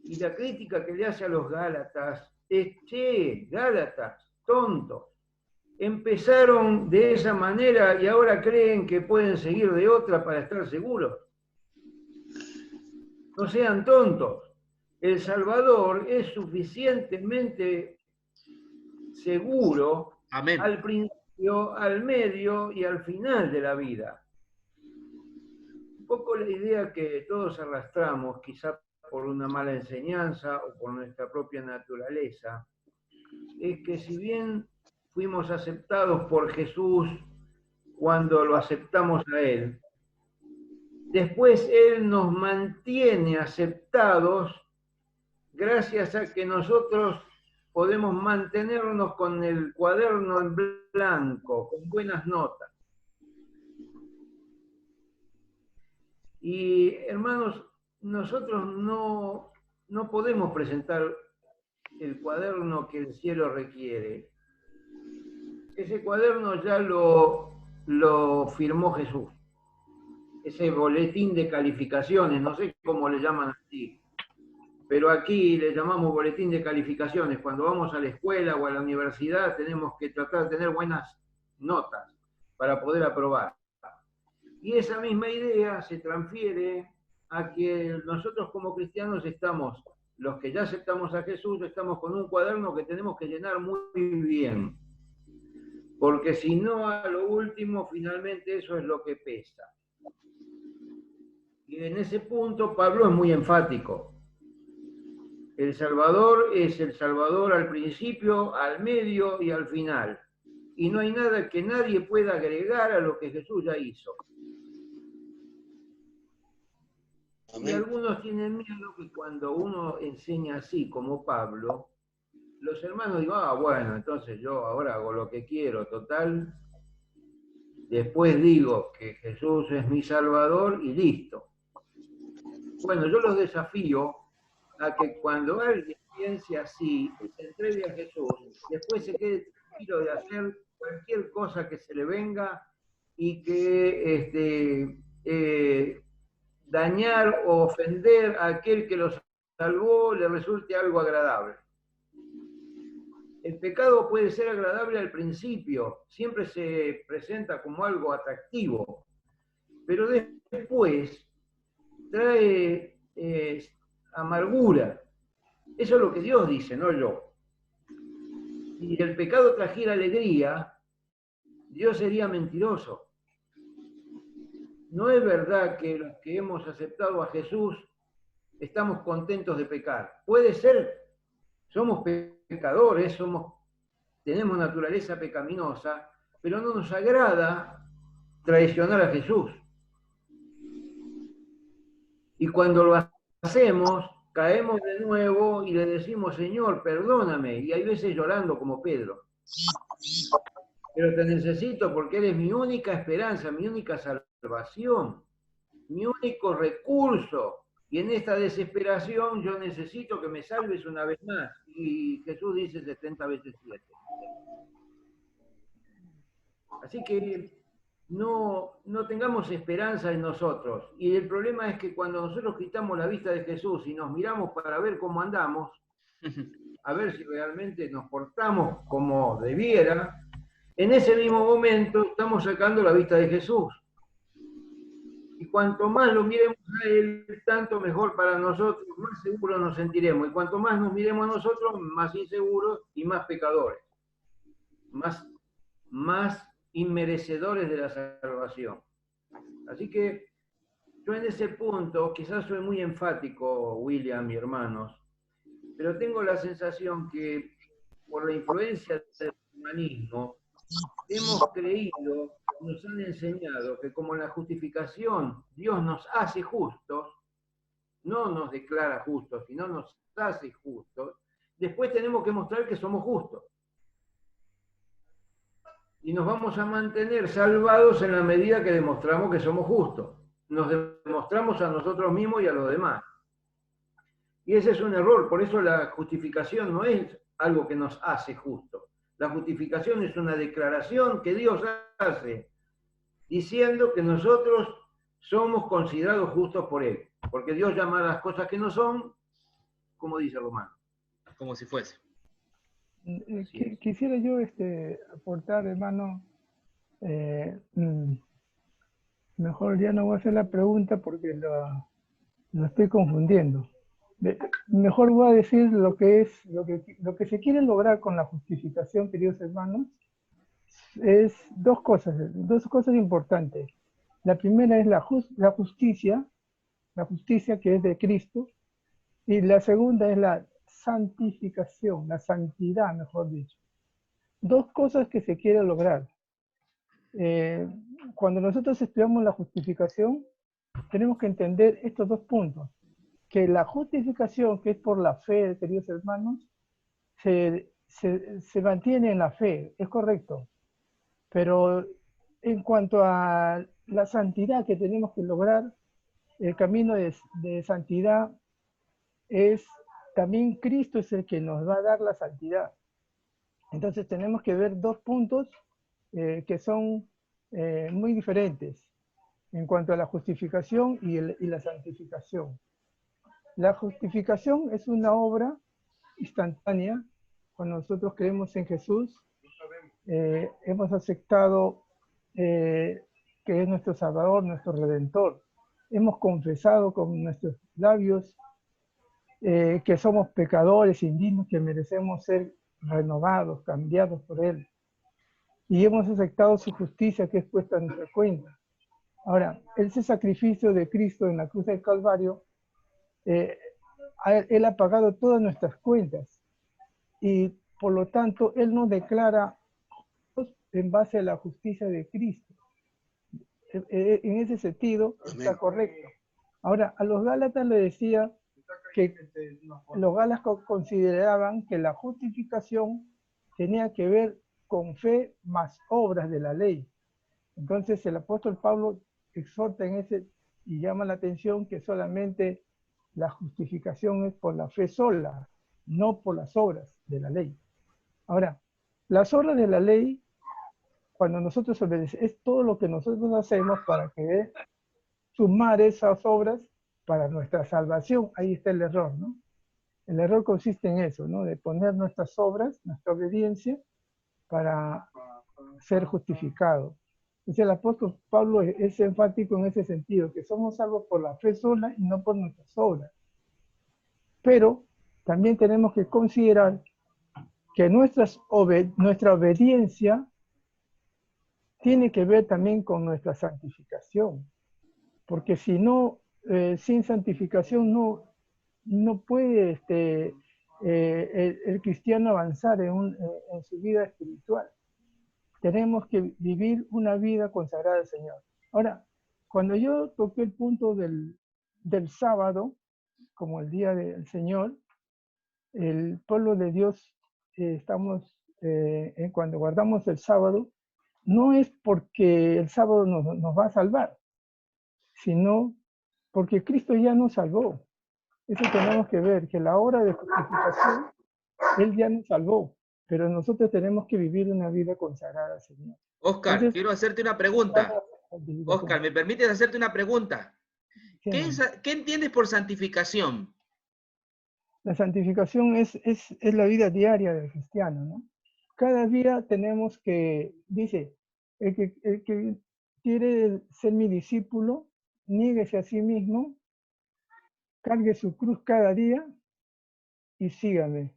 Y la crítica que le hace a los Gálatas es, che, Gálatas, tontos, empezaron de esa manera y ahora creen que pueden seguir de otra para estar seguros. No sean tontos. El Salvador es suficientemente seguro. Amén. Al principio, al medio y al final de la vida. Un poco la idea que todos arrastramos, quizá por una mala enseñanza o por nuestra propia naturaleza, es que si bien fuimos aceptados por Jesús cuando lo aceptamos a Él, después Él nos mantiene aceptados gracias a que nosotros podemos mantenernos con el cuaderno en blanco, con buenas notas. Y hermanos, nosotros no podemos presentar el cuaderno que el cielo requiere. Ese cuaderno ya lo firmó Jesús. Ese boletín de calificaciones, no sé cómo le llaman así, pero aquí le llamamos boletín de calificaciones. Cuando vamos a la escuela o a la universidad tenemos que tratar de tener buenas notas para poder aprobar. Y esa misma idea se transfiere a que nosotros como cristianos estamos, los que ya aceptamos a Jesús, estamos con un cuaderno que tenemos que llenar muy bien. Porque si no, a lo último, finalmente eso es lo que pesa. Y en ese punto Pablo es muy enfático. El Salvador es el Salvador al principio, al medio y al final. Y no hay nada que nadie pueda agregar a lo que Jesús ya hizo. Amén. Y algunos tienen miedo que cuando uno enseña así, como Pablo, los hermanos digan, bueno, entonces yo ahora hago lo que quiero, total. Después digo que Jesús es mi Salvador y listo. Bueno, yo los desafío a que cuando alguien piense así, que se entregue a Jesús, después se quede tranquilo de hacer cualquier cosa que se le venga y que dañar o ofender a aquel que los salvó le resulte algo agradable. El pecado puede ser agradable al principio, siempre se presenta como algo atractivo, pero después trae amargura. Eso es lo que Dios dice, no yo. Si el pecado trajera alegría, Dios sería mentiroso. No es verdad que los que hemos aceptado a Jesús estamos contentos de pecar. Puede ser, Somos pecadores, tenemos naturaleza pecaminosa, pero no nos agrada traicionar a Jesús. Y cuando lo hacemos, caemos de nuevo y le decimos, Señor, perdóname. Y hay veces llorando como Pedro. Pero te necesito porque eres mi única esperanza, mi única salvación, mi único recurso. Y en esta desesperación yo necesito que me salves una vez más. Y Jesús dice 70 veces 7. Así que no tengamos esperanza en nosotros. Y el problema es que cuando nosotros quitamos la vista de Jesús y nos miramos para ver cómo andamos, a ver si realmente nos portamos como debiera, en ese mismo momento estamos sacando la vista de Jesús. Y cuanto más lo miremos a Él, tanto mejor para nosotros, más seguros nos sentiremos. Y cuanto más nos miremos a nosotros, más inseguros y más pecadores. Más inmerecedores de la salvación. Así que yo en ese punto, quizás soy muy enfático, William y hermanos, pero tengo la sensación que por la influencia del humanismo, hemos creído, nos han enseñado que como en la justificación Dios nos hace justos, no nos declara justos, sino nos hace justos, después tenemos que mostrar que somos justos. Y nos vamos a mantener salvados en la medida que demostramos que somos justos. Nos demostramos a nosotros mismos y a los demás. Y ese es un error, por eso la justificación no es algo que nos hace justos. La justificación es una declaración que Dios hace, diciendo que nosotros somos considerados justos por Él. Porque Dios llama a las cosas que no son, como dice Romano. Como si fuese. Quisiera yo aportar, hermano, mejor ya no voy a hacer la pregunta porque lo estoy confundiendo. Mejor voy a decir lo que se quiere lograr con la justificación, queridos hermanos, es dos cosas importantes. La primera es la justicia que es de Cristo, y la segunda es la santificación, la santidad, mejor dicho. Dos cosas que se quiere lograr. Cuando nosotros estudiamos la justificación, tenemos que entender estos dos puntos. Que la justificación, que es por la fe, queridos hermanos, se mantiene en la fe, es correcto. Pero en cuanto a la santidad que tenemos que lograr, el camino de santidad es también Cristo es el que nos va a dar la santidad. Entonces tenemos que ver dos puntos que son muy diferentes en cuanto a la justificación y la santificación. La justificación es una obra instantánea. Cuando nosotros creemos en Jesús, hemos aceptado que es nuestro Salvador, nuestro Redentor. Hemos confesado con nuestros labios que somos pecadores, indignos, que merecemos ser renovados, cambiados por Él. Y hemos aceptado su justicia que es puesta en nuestra cuenta. Ahora, ese sacrificio de Cristo en la cruz del Calvario, Él ha pagado todas nuestras cuentas. Y por lo tanto, Él nos declara en base a la justicia de Cristo. En ese sentido, está correcto. Ahora, a los Gálatas le decía que los Gálatas consideraban que la justificación tenía que ver con fe más obras de la ley. Entonces el apóstol Pablo exhorta en ese y llama la atención que solamente la justificación es por la fe sola, no por las obras de la ley. Ahora, las obras de la ley, cuando nosotros obedecemos, es todo lo que nosotros hacemos para que sumar esas obras para nuestra salvación. Ahí está el error, ¿no? El error consiste en eso, ¿no? De poner nuestras obras, nuestra obediencia, para ser justificados. Entonces el apóstol Pablo es enfático en ese sentido, que somos salvos por la fe sola y no por nuestras obras. Pero también tenemos que considerar que nuestra obediencia tiene que ver también con nuestra santificación. Porque si no, sin santificación no puede el cristiano avanzar en su vida espiritual. Tenemos que vivir una vida consagrada al Señor. Ahora, cuando yo toqué el punto del sábado, como el día del Señor, el pueblo de Dios, cuando guardamos el sábado, no es porque el sábado nos va a salvar, sino porque Cristo ya nos salvó. Eso tenemos que ver, que la obra de justificación, Él ya nos salvó, pero nosotros tenemos que vivir una vida consagrada al Señor. Oscar, Entonces, quiero hacerte una pregunta. Oscar, ¿me permites hacerte una pregunta? ¿Qué entiendes por santificación? La santificación es la vida diaria del cristiano, ¿no? Cada día tenemos que, dice, el que quiere ser mi discípulo, niéguese a sí mismo, cargue su cruz cada día y sígame.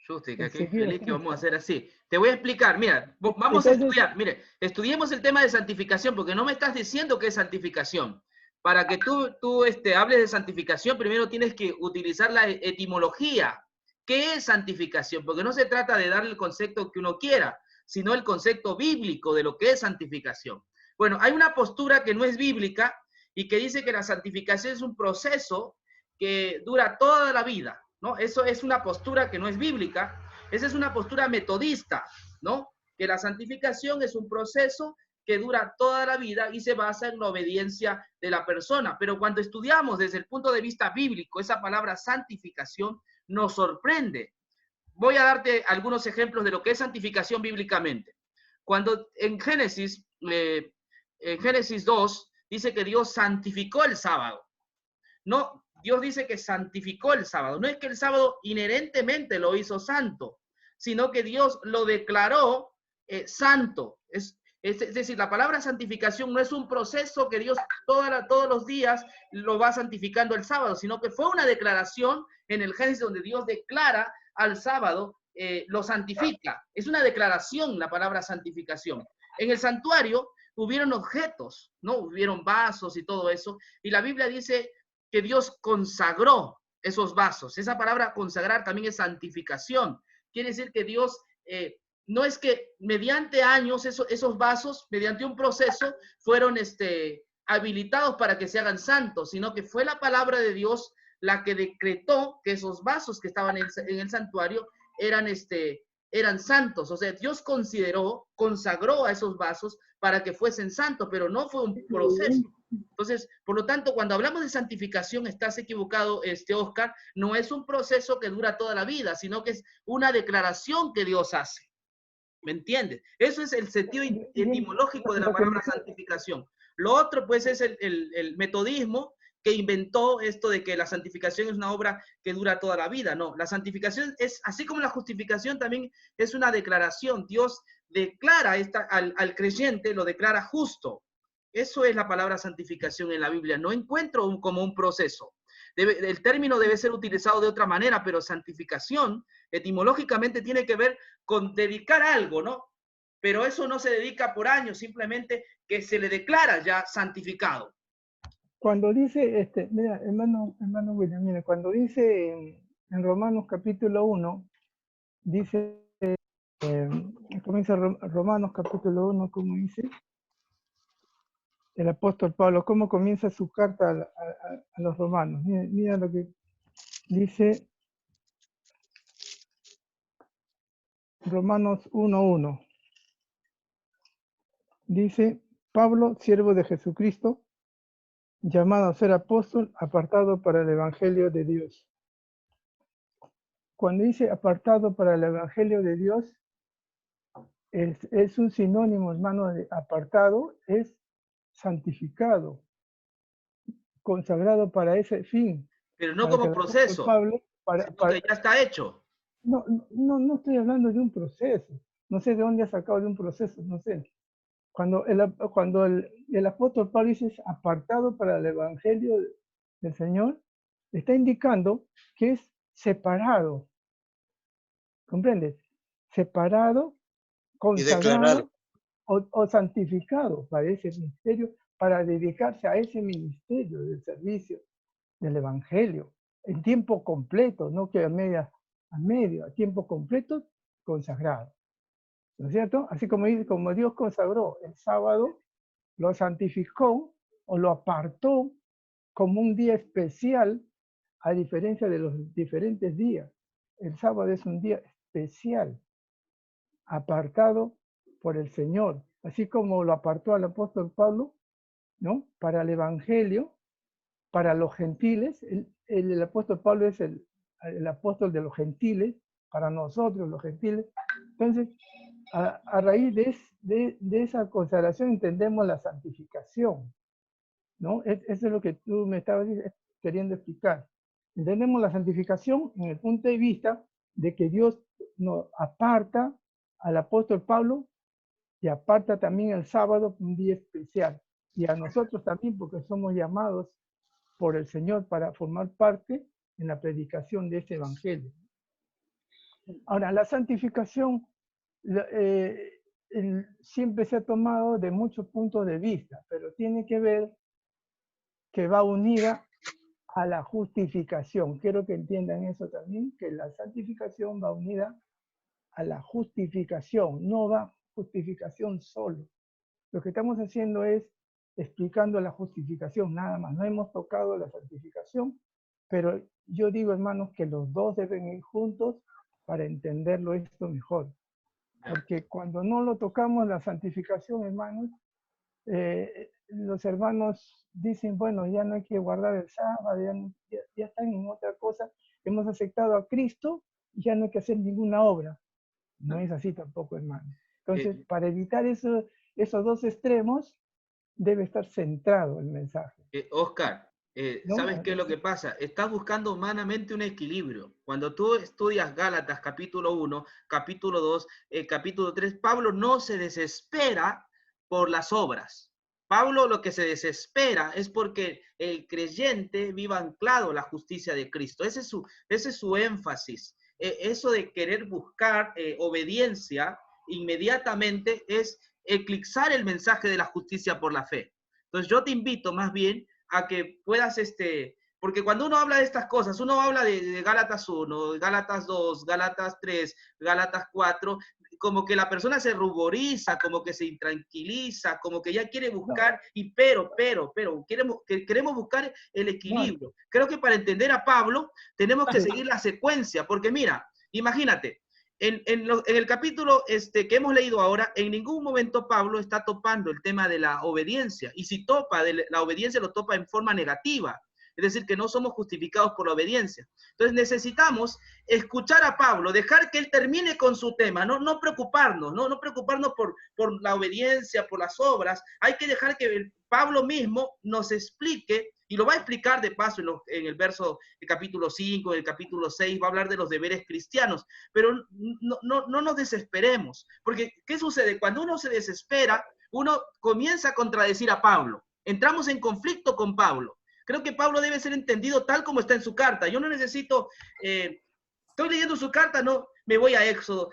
Justo, que aquí feliz que vamos a hacer así. Te voy a explicar, mira, vamos a estudiar, mire, estudiemos el tema de santificación, porque no me estás diciendo qué es santificación. Para que tú hables de santificación, primero tienes que utilizar la etimología. ¿Qué es santificación? Porque no se trata de darle el concepto que uno quiera, sino el concepto bíblico de lo que es santificación. Bueno, hay una postura que no es bíblica y que dice que la santificación es un proceso que dura toda la vida, ¿no? Eso es una postura que no es bíblica. Esa es una postura metodista, ¿no? Que la santificación es un proceso que dura toda la vida y se basa en la obediencia de la persona. Pero cuando estudiamos desde el punto de vista bíblico, esa palabra santificación nos sorprende. Voy a darte algunos ejemplos de lo que es santificación bíblicamente. Cuando en Génesis 2, dice que Dios santificó el sábado. No, Dios dice que santificó el sábado. No es que el sábado inherentemente lo hizo santo, sino que Dios lo declaró santo. Es decir, la palabra santificación no es un proceso que Dios todos los días lo va santificando el sábado, sino que fue una declaración en el Génesis donde Dios declara al sábado, lo santifica. Es una declaración la palabra santificación. En el santuario hubieron objetos, ¿no? Hubieron vasos y todo eso, y la Biblia dice que Dios consagró esos vasos. Esa palabra consagrar también es santificación. Quiere decir que Dios... no es que mediante años esos vasos, mediante un proceso, fueron habilitados para que se hagan santos, sino que fue la palabra de Dios la que decretó que esos vasos que estaban en el santuario eran santos. O sea, Dios consagró a esos vasos para que fuesen santos, pero no fue un proceso. Entonces, por lo tanto, cuando hablamos de santificación, estás equivocado, Oscar, no es un proceso que dura toda la vida, sino que es una declaración que Dios hace. ¿Me entiendes? Eso es el sentido etimológico de la palabra santificación. Lo otro, pues, es el metodismo que inventó esto de que la santificación es una obra que dura toda la vida. No, la santificación es, así como la justificación, también es una declaración. Dios declara al creyente, lo declara justo. Eso es la palabra santificación en la Biblia. No encuentro como un proceso. El término debe ser utilizado de otra manera, pero santificación etimológicamente tiene que ver con dedicar algo, ¿no? Pero eso no se dedica por años, simplemente que se le declara ya santificado. Cuando dice, mira, hermano William, mira, cuando dice en Romanos capítulo 1, dice, comienza Romanos capítulo 1, ¿cómo dice? El apóstol Pablo, ¿cómo comienza su carta a los romanos? Mira lo que dice Romanos 1:1. Dice, Pablo, siervo de Jesucristo, llamado a ser apóstol, apartado para el Evangelio de Dios. Cuando dice apartado para el Evangelio de Dios, es un sinónimo, hermano, de apartado, es santificado, consagrado para ese fin. Pero no como proceso, Pablo, que ya está hecho. No estoy hablando de un proceso. No sé de dónde ha sacado de un proceso, no sé. Cuando el apóstol Pablo dice apartado para el Evangelio del Señor, está indicando que es separado. ¿Comprendes? Separado, consagrado o santificado para ese ministerio, para dedicarse a ese ministerio del servicio del Evangelio, en tiempo completo, no que a medias a medio, a tiempo completo, consagrado. ¿No es cierto? Así como Dios consagró el sábado, lo santificó o lo apartó como un día especial, a diferencia de los diferentes días. El sábado es un día especial, apartado por el Señor, así como lo apartó al apóstol Pablo, ¿no? Para el Evangelio, para los gentiles. El apóstol Pablo es el apóstol de los gentiles, para nosotros los gentiles. Entonces, a raíz de esa consagración entendemos la santificación, ¿no? Eso es lo que tú me estabas queriendo explicar. Entendemos la santificación en el punto de vista de que Dios nos aparta al apóstol Pablo y aparta también el sábado, un día especial. Y a nosotros también, porque somos llamados por el Señor para formar parte en la predicación de este evangelio. Ahora, la santificación siempre se ha tomado de muchos puntos de vista, pero tiene que ver que va unida a la justificación. Quiero que entiendan eso también, que la santificación va unida a la justificación, no va justificación solo. Lo que estamos haciendo es explicando la justificación, nada más. No hemos tocado la santificación, pero yo digo, hermanos, que los dos deben ir juntos para entenderlo esto mejor. Porque cuando no lo tocamos, la santificación, hermanos, los hermanos dicen, bueno, ya no hay que guardar el sábado, ya están en otra cosa, hemos aceptado a Cristo, ya no hay que hacer ninguna obra. No es así tampoco, hermano. Entonces, para evitar esos dos extremos, debe estar centrado el mensaje. Oscar, ¿no? ¿sabes qué es lo que pasa? Estás buscando humanamente un equilibrio. Cuando tú estudias Gálatas capítulo 1, capítulo 2, capítulo 3, Pablo no se desespera por las obras. Pablo lo que se desespera es porque el creyente viva anclado a la justicia de Cristo. Ese es su énfasis. Eso de querer buscar obediencia inmediatamente es eclipsar el mensaje de la justicia por la fe. Entonces yo te invito más bien a que puedas, porque cuando uno habla de estas cosas, uno habla de Gálatas 1, Gálatas 2, Gálatas 3, Gálatas 4, como que la persona se ruboriza, como que se intranquiliza, como que ya quiere buscar, pero queremos buscar el equilibrio. Creo que para entender a Pablo tenemos que seguir la secuencia, porque mira, imagínate, en el capítulo que hemos leído ahora, en ningún momento Pablo está topando el tema de la obediencia, y si topa de la obediencia, lo topa en forma negativa. Es decir, que no somos justificados por la obediencia. Entonces necesitamos escuchar a Pablo, dejar que él termine con su tema, no preocuparnos, no preocuparnos por la obediencia, por las obras. Hay que dejar que Pablo mismo nos explique, y lo va a explicar de paso en el capítulo 5, en el capítulo 6, va a hablar de los deberes cristianos, pero no nos desesperemos, porque ¿qué sucede? Cuando uno se desespera, uno comienza a contradecir a Pablo. Entramos en conflicto con Pablo. Creo que Pablo debe ser entendido tal como está en su carta. Yo no necesito, estoy leyendo su carta, no, me voy a Éxodo.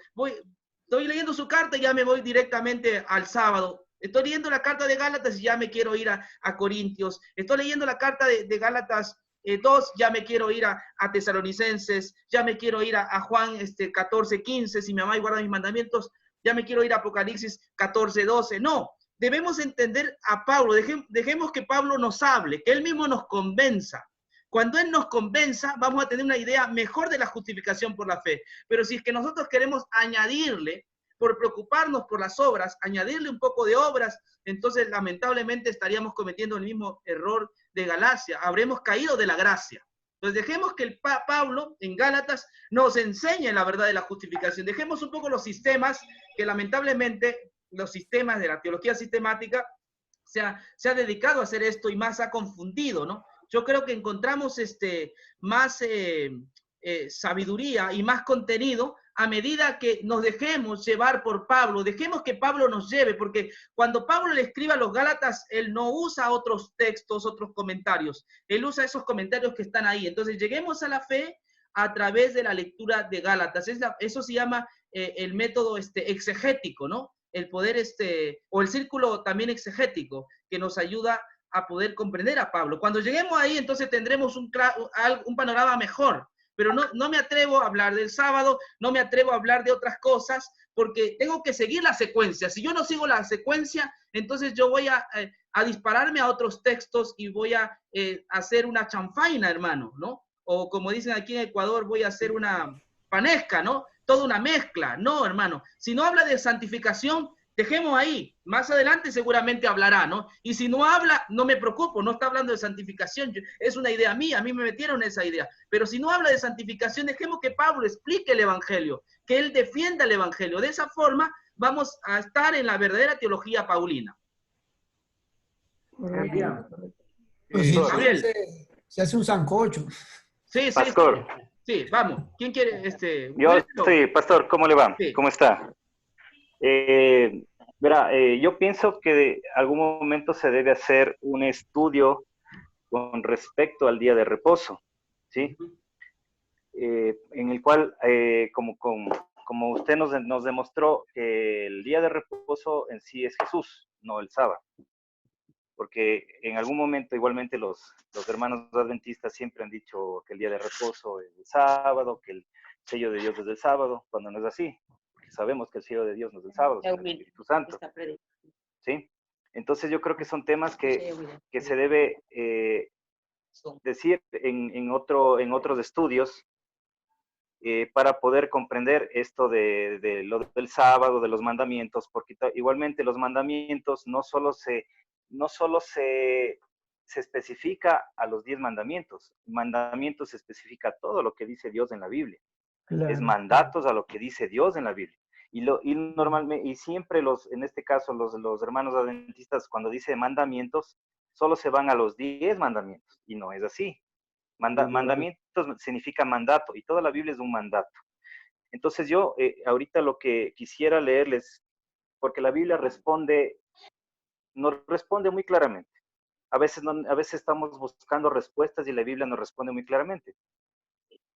Estoy leyendo su carta y ya me voy directamente al sábado. Estoy leyendo la carta de Gálatas y ya me quiero ir a Corintios. Estoy leyendo la carta de Gálatas 2, ya me quiero ir a Tesalonicenses. Ya me quiero ir a Juan 14, 15, si mi mamá guarda mis mandamientos. Ya me quiero ir a Apocalipsis 14, 12. No. Debemos entender a Pablo, dejemos que Pablo nos hable, que él mismo nos convenza. Cuando él nos convenza, vamos a tener una idea mejor de la justificación por la fe. Pero si es que nosotros queremos añadirle, por preocuparnos por las obras, añadirle un poco de obras, entonces lamentablemente estaríamos cometiendo el mismo error de Galacia, habremos caído de la gracia. Entonces dejemos que el Pablo en Gálatas nos enseñe la verdad de la justificación. Dejemos un poco los sistemas que lamentablemente los sistemas de la teología sistemática se ha dedicado a hacer esto y más ha confundido, ¿no? Yo creo que encontramos más sabiduría y más contenido a medida que nos dejemos llevar por Pablo, dejemos que Pablo nos lleve, porque cuando Pablo le escribe a los Gálatas, él no usa otros textos, otros comentarios, él usa esos comentarios que están ahí. Entonces lleguemos a la fe a través de la lectura de Gálatas. Eso se llama el método exegético, ¿no? El poder, o el círculo también exegético, que nos ayuda a poder comprender a Pablo. Cuando lleguemos ahí, entonces tendremos un panorama mejor pero no me atrevo a hablar del sábado, no me atrevo a hablar de otras cosas, porque tengo que seguir la secuencia. Si yo no sigo la secuencia, entonces yo voy a dispararme a otros textos y voy a hacer una chanfaina, hermano, ¿no? O como dicen aquí en Ecuador, voy a hacer una panesca, ¿no? Toda una mezcla. No, hermano. Si no habla de santificación, dejemos ahí. Más adelante seguramente hablará, ¿no? Y si no habla, no me preocupo, no está hablando de santificación. Es una idea mía, a mí me metieron esa idea. Pero si no habla de santificación, dejemos que Pablo explique el Evangelio, que él defienda el Evangelio. De esa forma vamos a estar en la verdadera teología paulina. Gabriel. Se hace un sancocho. Sí, Pastor. Sí, vamos. ¿Quién quiere? Yo sí, Pastor, ¿cómo le va? Sí. ¿Cómo está? Verá, yo pienso que de algún momento se debe hacer un estudio con respecto al día de reposo, ¿sí? En el cual, como usted nos demostró, que el día de reposo en sí es Jesús, no el sábado. Porque en algún momento igualmente los hermanos adventistas siempre han dicho que el día de reposo es el sábado, que el sello de Dios es el sábado, cuando no es así. Porque sabemos que el sello de Dios no es el sábado, sino el Espíritu Santo. ¿Sí? Entonces yo creo que son temas que se debe decir en otros estudios para poder comprender esto de lo del sábado, de los mandamientos, porque igualmente los mandamientos no solo se especifica a los 10 mandamientos. Mandamientos se especifica todo lo que dice Dios en la Biblia. Claro. Es mandatos a lo que dice Dios en la Biblia. Y normalmente, y siempre en este caso, los hermanos adventistas, cuando dice mandamientos, solo se van a los 10 mandamientos. Y no es así. Mandamientos significa mandato, y toda la Biblia es un mandato. Entonces yo ahorita lo que quisiera leerles, porque la Biblia nos responde muy claramente. A veces estamos buscando respuestas y la Biblia nos responde muy claramente.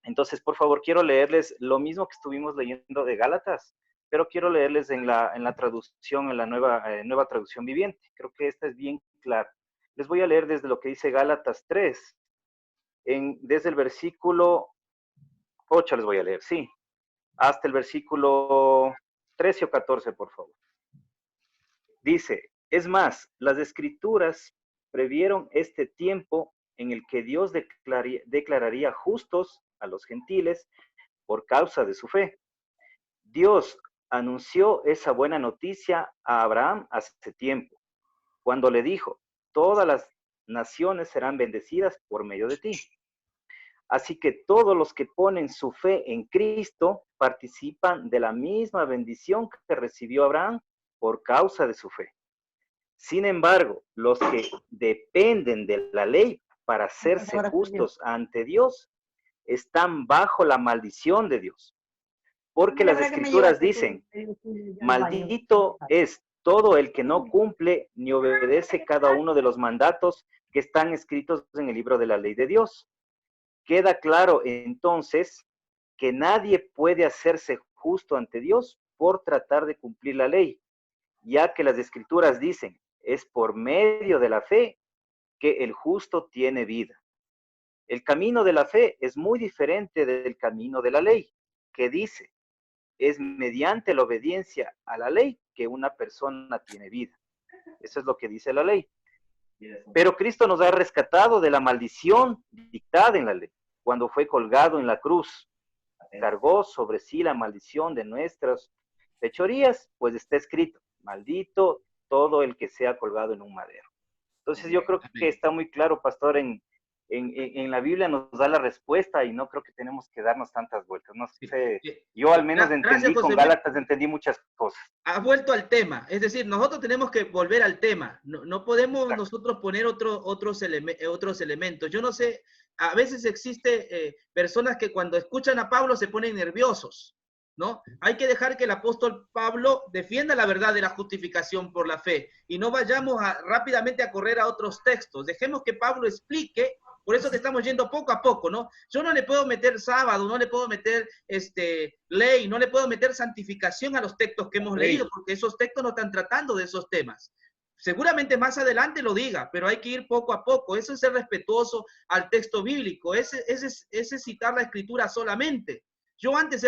Entonces, por favor, quiero leerles lo mismo que estuvimos leyendo de Gálatas, pero quiero leerles en la traducción, en la nueva traducción viviente. Creo que esta es bien clara. Les voy a leer desde lo que dice Gálatas 3, desde el versículo 8 les voy a leer, sí, hasta el versículo 13 o 14, por favor. Dice: es más, las Escrituras previeron este tiempo en el que Dios declararía justos a los gentiles por causa de su fe. Dios anunció esa buena noticia a Abraham hace tiempo, cuando le dijo: todas las naciones serán bendecidas por medio de ti. Así que todos los que ponen su fe en Cristo participan de la misma bendición que recibió Abraham por causa de su fe. Sin embargo, los que dependen de la ley para hacerse justos ante Dios están bajo la maldición de Dios. Porque las Escrituras dicen: maldito es todo el que no cumple ni obedece cada uno de los mandatos que están escritos en el libro de la ley de Dios. Queda claro entonces que nadie puede hacerse justo ante Dios por tratar de cumplir la ley, ya que las Escrituras dicen: es por medio de la fe que el justo tiene vida. El camino de la fe es muy diferente del camino de la ley, que dice: es mediante la obediencia a la ley que una persona tiene vida. Eso es lo que dice la ley. Pero Cristo nos ha rescatado de la maldición dictada en la ley. Cuando fue colgado en la cruz, cargó sobre sí la maldición de nuestras fechorías, pues está escrito: maldito todo el que sea colgado en un madero. Entonces yo creo que está muy claro, pastor, en la Biblia nos da la respuesta y no creo que tenemos que darnos tantas vueltas. No sé, yo al menos entendí, con Gálatas entendí muchas cosas. Has vuelto al tema, es decir, nosotros tenemos que volver al tema. No podemos nosotros poner otros elementos. Yo no sé, a veces existe personas que cuando escuchan a Pablo se ponen nerviosos, ¿no? Hay que dejar que el apóstol Pablo defienda la verdad de la justificación por la fe y no vayamos rápidamente a correr a otros textos. Dejemos que Pablo explique. Por eso te estamos yendo poco a poco, ¿no? Yo no le puedo meter sábado, no le puedo meter ley, no le puedo meter santificación a los textos que hemos leído, porque esos textos no están tratando de esos temas. Seguramente más adelante lo diga, pero hay que ir poco a poco. Eso es ser respetuoso al texto bíblico. Ese es citar la escritura solamente. Yo antes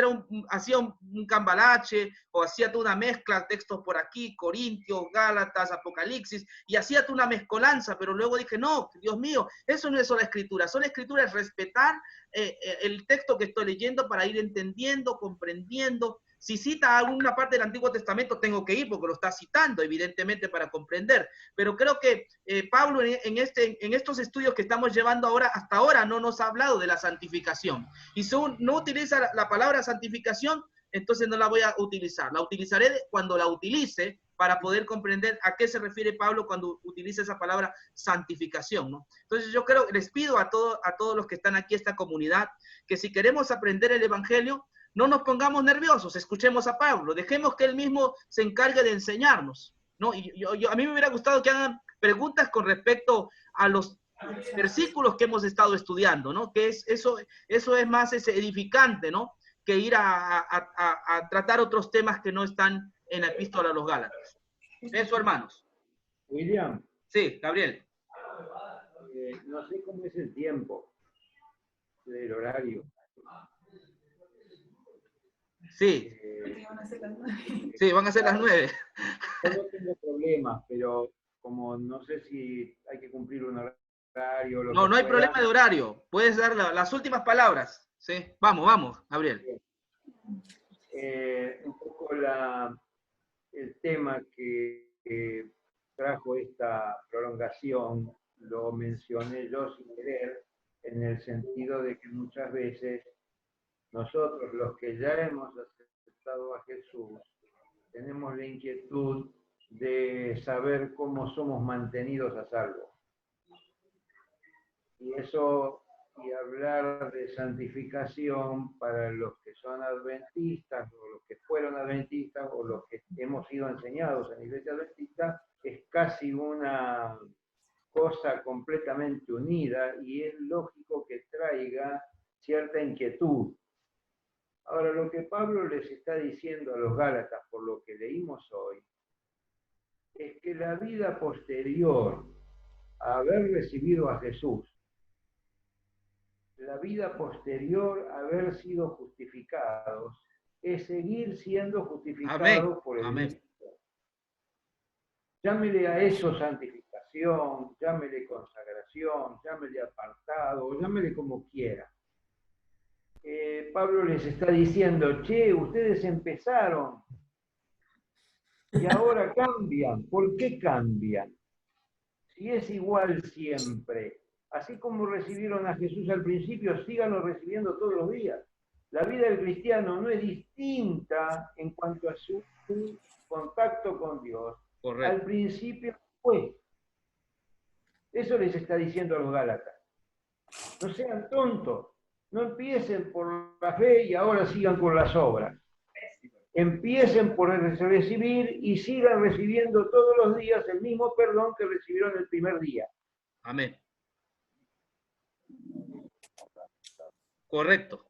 hacía un cambalache o hacía toda una mezcla, textos por aquí, Corintios, Gálatas, Apocalipsis, y hacía toda una mezcolanza, pero luego dije, no, Dios mío, eso no es sola escritura. Sola escritura es respetar el texto que estoy leyendo para ir entendiendo, comprendiendo. Si cita alguna parte del Antiguo Testamento, tengo que ir porque lo está citando, evidentemente, para comprender. Pero creo que Pablo en estos estudios que estamos llevando ahora, hasta ahora no nos ha hablado de la santificación. Y si no utiliza la palabra santificación, entonces no la voy a utilizar. La utilizaré cuando la utilice para poder comprender a qué se refiere Pablo cuando utiliza esa palabra santificación, ¿no? Entonces yo creo, les pido a todos los que están aquí, esta comunidad, que si queremos aprender el Evangelio, no nos pongamos nerviosos, escuchemos a Pablo, dejemos que él mismo se encargue de enseñarnos, ¿no? Y a mí me hubiera gustado que hagan preguntas con respecto a los versículos que hemos estado estudiando, ¿no? Que eso es más edificante, ¿no? Que ir a tratar otros temas que no están en la epístola a los Gálatas. Eso, hermanos. William. Sí, Gabriel. No sé cómo es el tiempo del horario. Sí. Sí, van a ser las 9. Yo no tengo problemas, pero como no sé si hay que cumplir un horario. No hay problema de horario. Puedes dar las últimas palabras. Sí, vamos, Gabriel. Un poco el tema que trajo esta prolongación lo mencioné yo sin querer, en el sentido de que muchas veces nosotros, los que ya hemos aceptado a Jesús, tenemos la inquietud de saber cómo somos mantenidos a salvo. Y hablar de santificación para los que son adventistas, o los que fueron adventistas, o los que hemos sido enseñados en la iglesia adventista, es casi una cosa completamente unida, y es lógico que traiga cierta inquietud. Ahora, lo que Pablo les está diciendo a los Gálatas, por lo que leímos hoy, es que la vida posterior a haber recibido a Jesús, la vida posterior a haber sido justificados, es seguir siendo justificados por el Cristo. Llámele a eso santificación, llámele consagración, llámele apartado, llámele como quiera. Pablo les está diciendo, che, ustedes empezaron y ahora cambian. ¿Por qué cambian? Si es igual siempre. Así como recibieron a Jesús al principio, síganlo recibiendo todos los días. La vida del cristiano no es distinta en cuanto a su contacto con Dios. Correcto. Al principio fue. Eso les está diciendo a los Gálatas. No sean tontos. No empiecen por la fe y ahora sigan con las obras. Empiecen por recibir y sigan recibiendo todos los días el mismo perdón que recibieron el primer día. Amén. Correcto.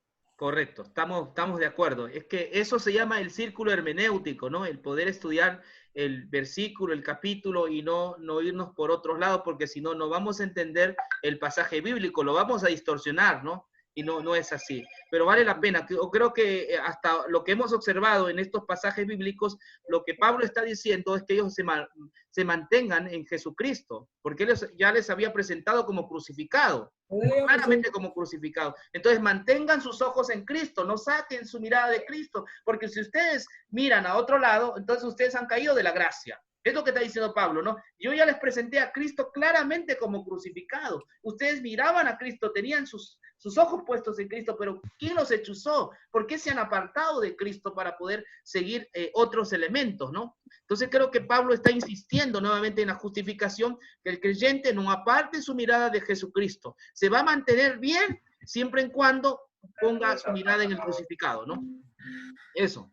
Estamos de acuerdo. Es que eso se llama el círculo hermenéutico, ¿no? El poder estudiar el versículo, el capítulo y no irnos por otros lados, porque si no, no vamos a entender el pasaje bíblico, lo vamos a distorsionar, ¿no? Y no es así. Pero vale la pena. Yo creo que hasta lo que hemos observado en estos pasajes bíblicos, lo que Pablo está diciendo es que ellos se mantengan en Jesucristo, porque él ya les había presentado como crucificado, claramente como crucificado. Entonces mantengan sus ojos en Cristo, no saquen su mirada de Cristo, porque si ustedes miran a otro lado, entonces ustedes han caído de la gracia. Es lo que está diciendo Pablo, ¿no? Yo ya les presenté a Cristo claramente como crucificado. Ustedes miraban a Cristo, tenían sus ojos puestos en Cristo, pero ¿quién los hechuzó? ¿Por qué se han apartado de Cristo para poder seguir otros elementos, ¿no? Entonces creo que Pablo está insistiendo nuevamente en la justificación, que el creyente no aparte su mirada de Jesucristo. Se va a mantener bien siempre en cuando ponga su mirada en el crucificado, ¿no? Eso,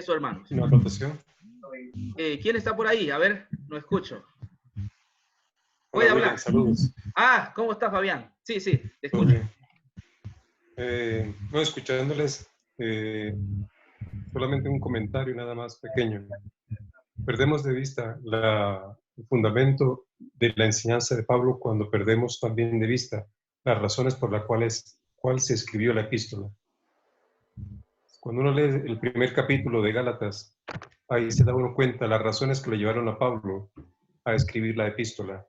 hermanos. Una anotación. ¿Quién está por ahí? A ver, no escucho. Hola, hablar. Saludos. ¿Cómo estás, Fabián? Sí, te escucho. No, escuchándoles, solamente un comentario nada más pequeño. Perdemos de vista el fundamento de la enseñanza de Pablo cuando perdemos también de vista las razones por las cuales se escribió la epístola. Cuando uno lee el primer capítulo de Gálatas, ahí se da uno cuenta las razones que le llevaron a Pablo a escribir la epístola.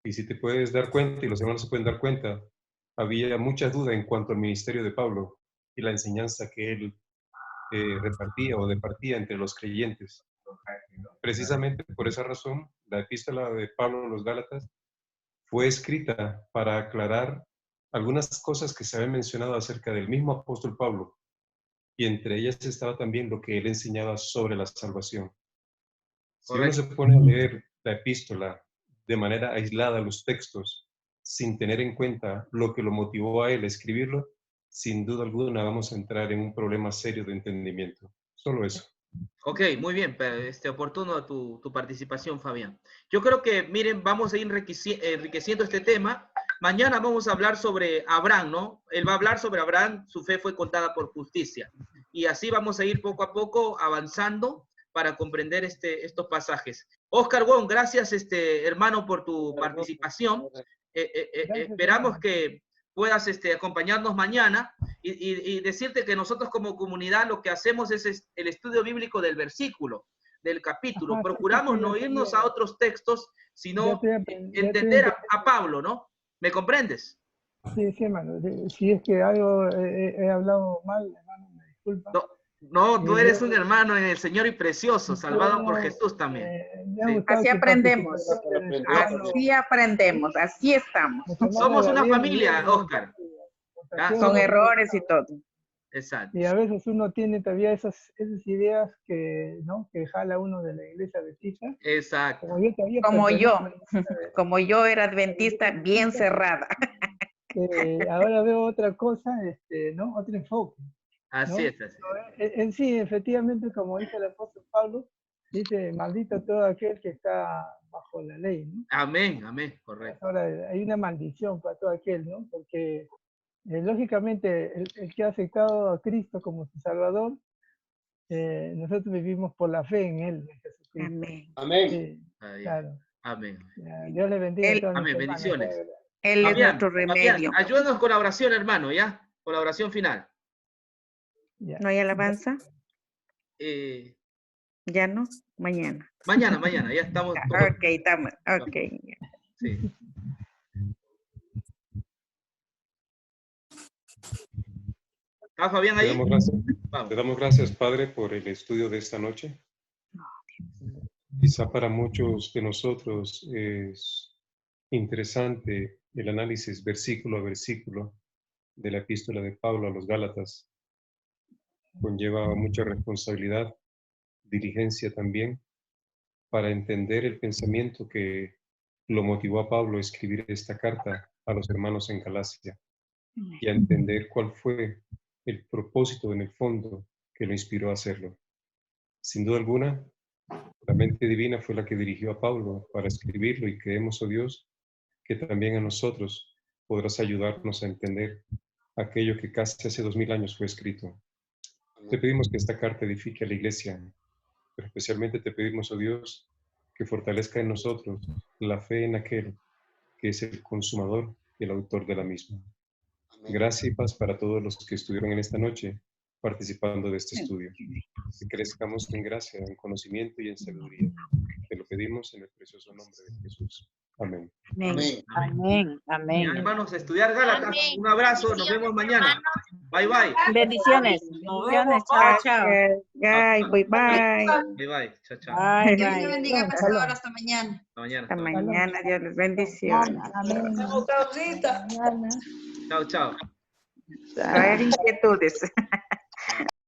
Y si te puedes dar cuenta, y los hermanos se pueden dar cuenta, había mucha duda en cuanto al ministerio de Pablo y la enseñanza que él repartía o departía entre los creyentes. Precisamente por esa razón, la epístola de Pablo a los Gálatas fue escrita para aclarar algunas cosas que se habían mencionado acerca del mismo apóstol Pablo, y entre ellas estaba también lo que él enseñaba sobre la salvación. Si uno se pone a leer la epístola de manera aislada, los textos, sin tener en cuenta lo que lo motivó a él a escribirlo, sin duda alguna vamos a entrar en un problema serio de entendimiento. Solo eso. Ok, muy bien, oportuno tu participación, Fabián. Yo creo que, miren, vamos a ir enriqueciendo este tema. Mañana vamos a hablar sobre Abraham, ¿no? Él va a hablar sobre Abraham, su fe fue contada por justicia. Y así vamos a ir poco a poco avanzando para comprender estos pasajes. Oscar Wong, gracias, hermano, por tu participación. Esperamos que puedas acompañarnos mañana y decirte que nosotros como comunidad lo que hacemos es el estudio bíblico del versículo, del capítulo. Procuramos no irnos a otros textos, sino entender a Pablo, ¿no? ¿Me comprendes? Sí, hermano. Si es que algo he hablado mal, hermano, me disculpa. No, tú eres un hermano en el Señor y precioso, salvado por Jesús también. Sí. Así aprendemos. Así aprendemos, así estamos. Somos una familia, Oscar. Con errores y todo. Exacto. Y a veces uno tiene todavía esas ideas que, ¿no? Que jala uno de la iglesia adventista. Exacto. Como yo era adventista bien cerrada. Ahora veo otra cosa, ¿no? Otro enfoque. Así ¿no? es, así. En sí, efectivamente, como dice el apóstol Pablo, dice, maldito todo aquel que está bajo la ley, ¿no? Amén, amén, correcto. Ahora, hay una maldición para todo aquel, ¿no? Porque, lógicamente, el que ha aceptado a Cristo como su Salvador, nosotros vivimos por la fe en Él, en Jesucristo. Amén. Amén. Sí, claro. Amén. Dios le bendiga a todos. Amén, bendiciones. Él es nuestro remedio. Ayúdanos con la oración, hermano, ¿ya? Con la oración final. ¿No hay alabanza? Ya no, mañana. Mañana, ya estamos. Ok, estamos, ok. Sí. ¿Está Fabián ahí? Te damos gracias, Padre, por el estudio de esta noche. Quizá para muchos de nosotros es interesante el análisis versículo a versículo de la epístola de Pablo a los Gálatas. Conlleva mucha responsabilidad, diligencia también, para entender el pensamiento que lo motivó a Pablo a escribir esta carta a los hermanos en Galacia y a entender cuál fue el propósito en el fondo que lo inspiró a hacerlo. Sin duda alguna, la mente divina fue la que dirigió a Pablo para escribirlo y creemos, oh Dios, que también a nosotros podrás ayudarnos a entender aquello que casi hace 2000 años fue escrito. Te pedimos que esta carta edifique a la iglesia, pero especialmente te pedimos, oh Dios, que fortalezca en nosotros la fe en aquel que es el consumador y el autor de la misma. Gracias y paz para todos los que estuvieron en esta noche participando de este estudio. Que crezcamos en gracia, en conocimiento y en sabiduría. Te lo pedimos en el precioso nombre de Jesús. Amén. Amén. Amén. Amén. Hermanos, estudiar Gálatas. Un abrazo, nos vemos mañana. Bye, bye. Bendiciones. Bendiciones. Chao, chao. Bye, bye, bye. Bye, bye. Chao, chao. Bye, Dios bye. te bendiga, pastor. Hasta mañana. Hasta mañana. Hasta mañana. Dios les bendiga. Chao, Causita. Chao, chao. A ver, inquietudes.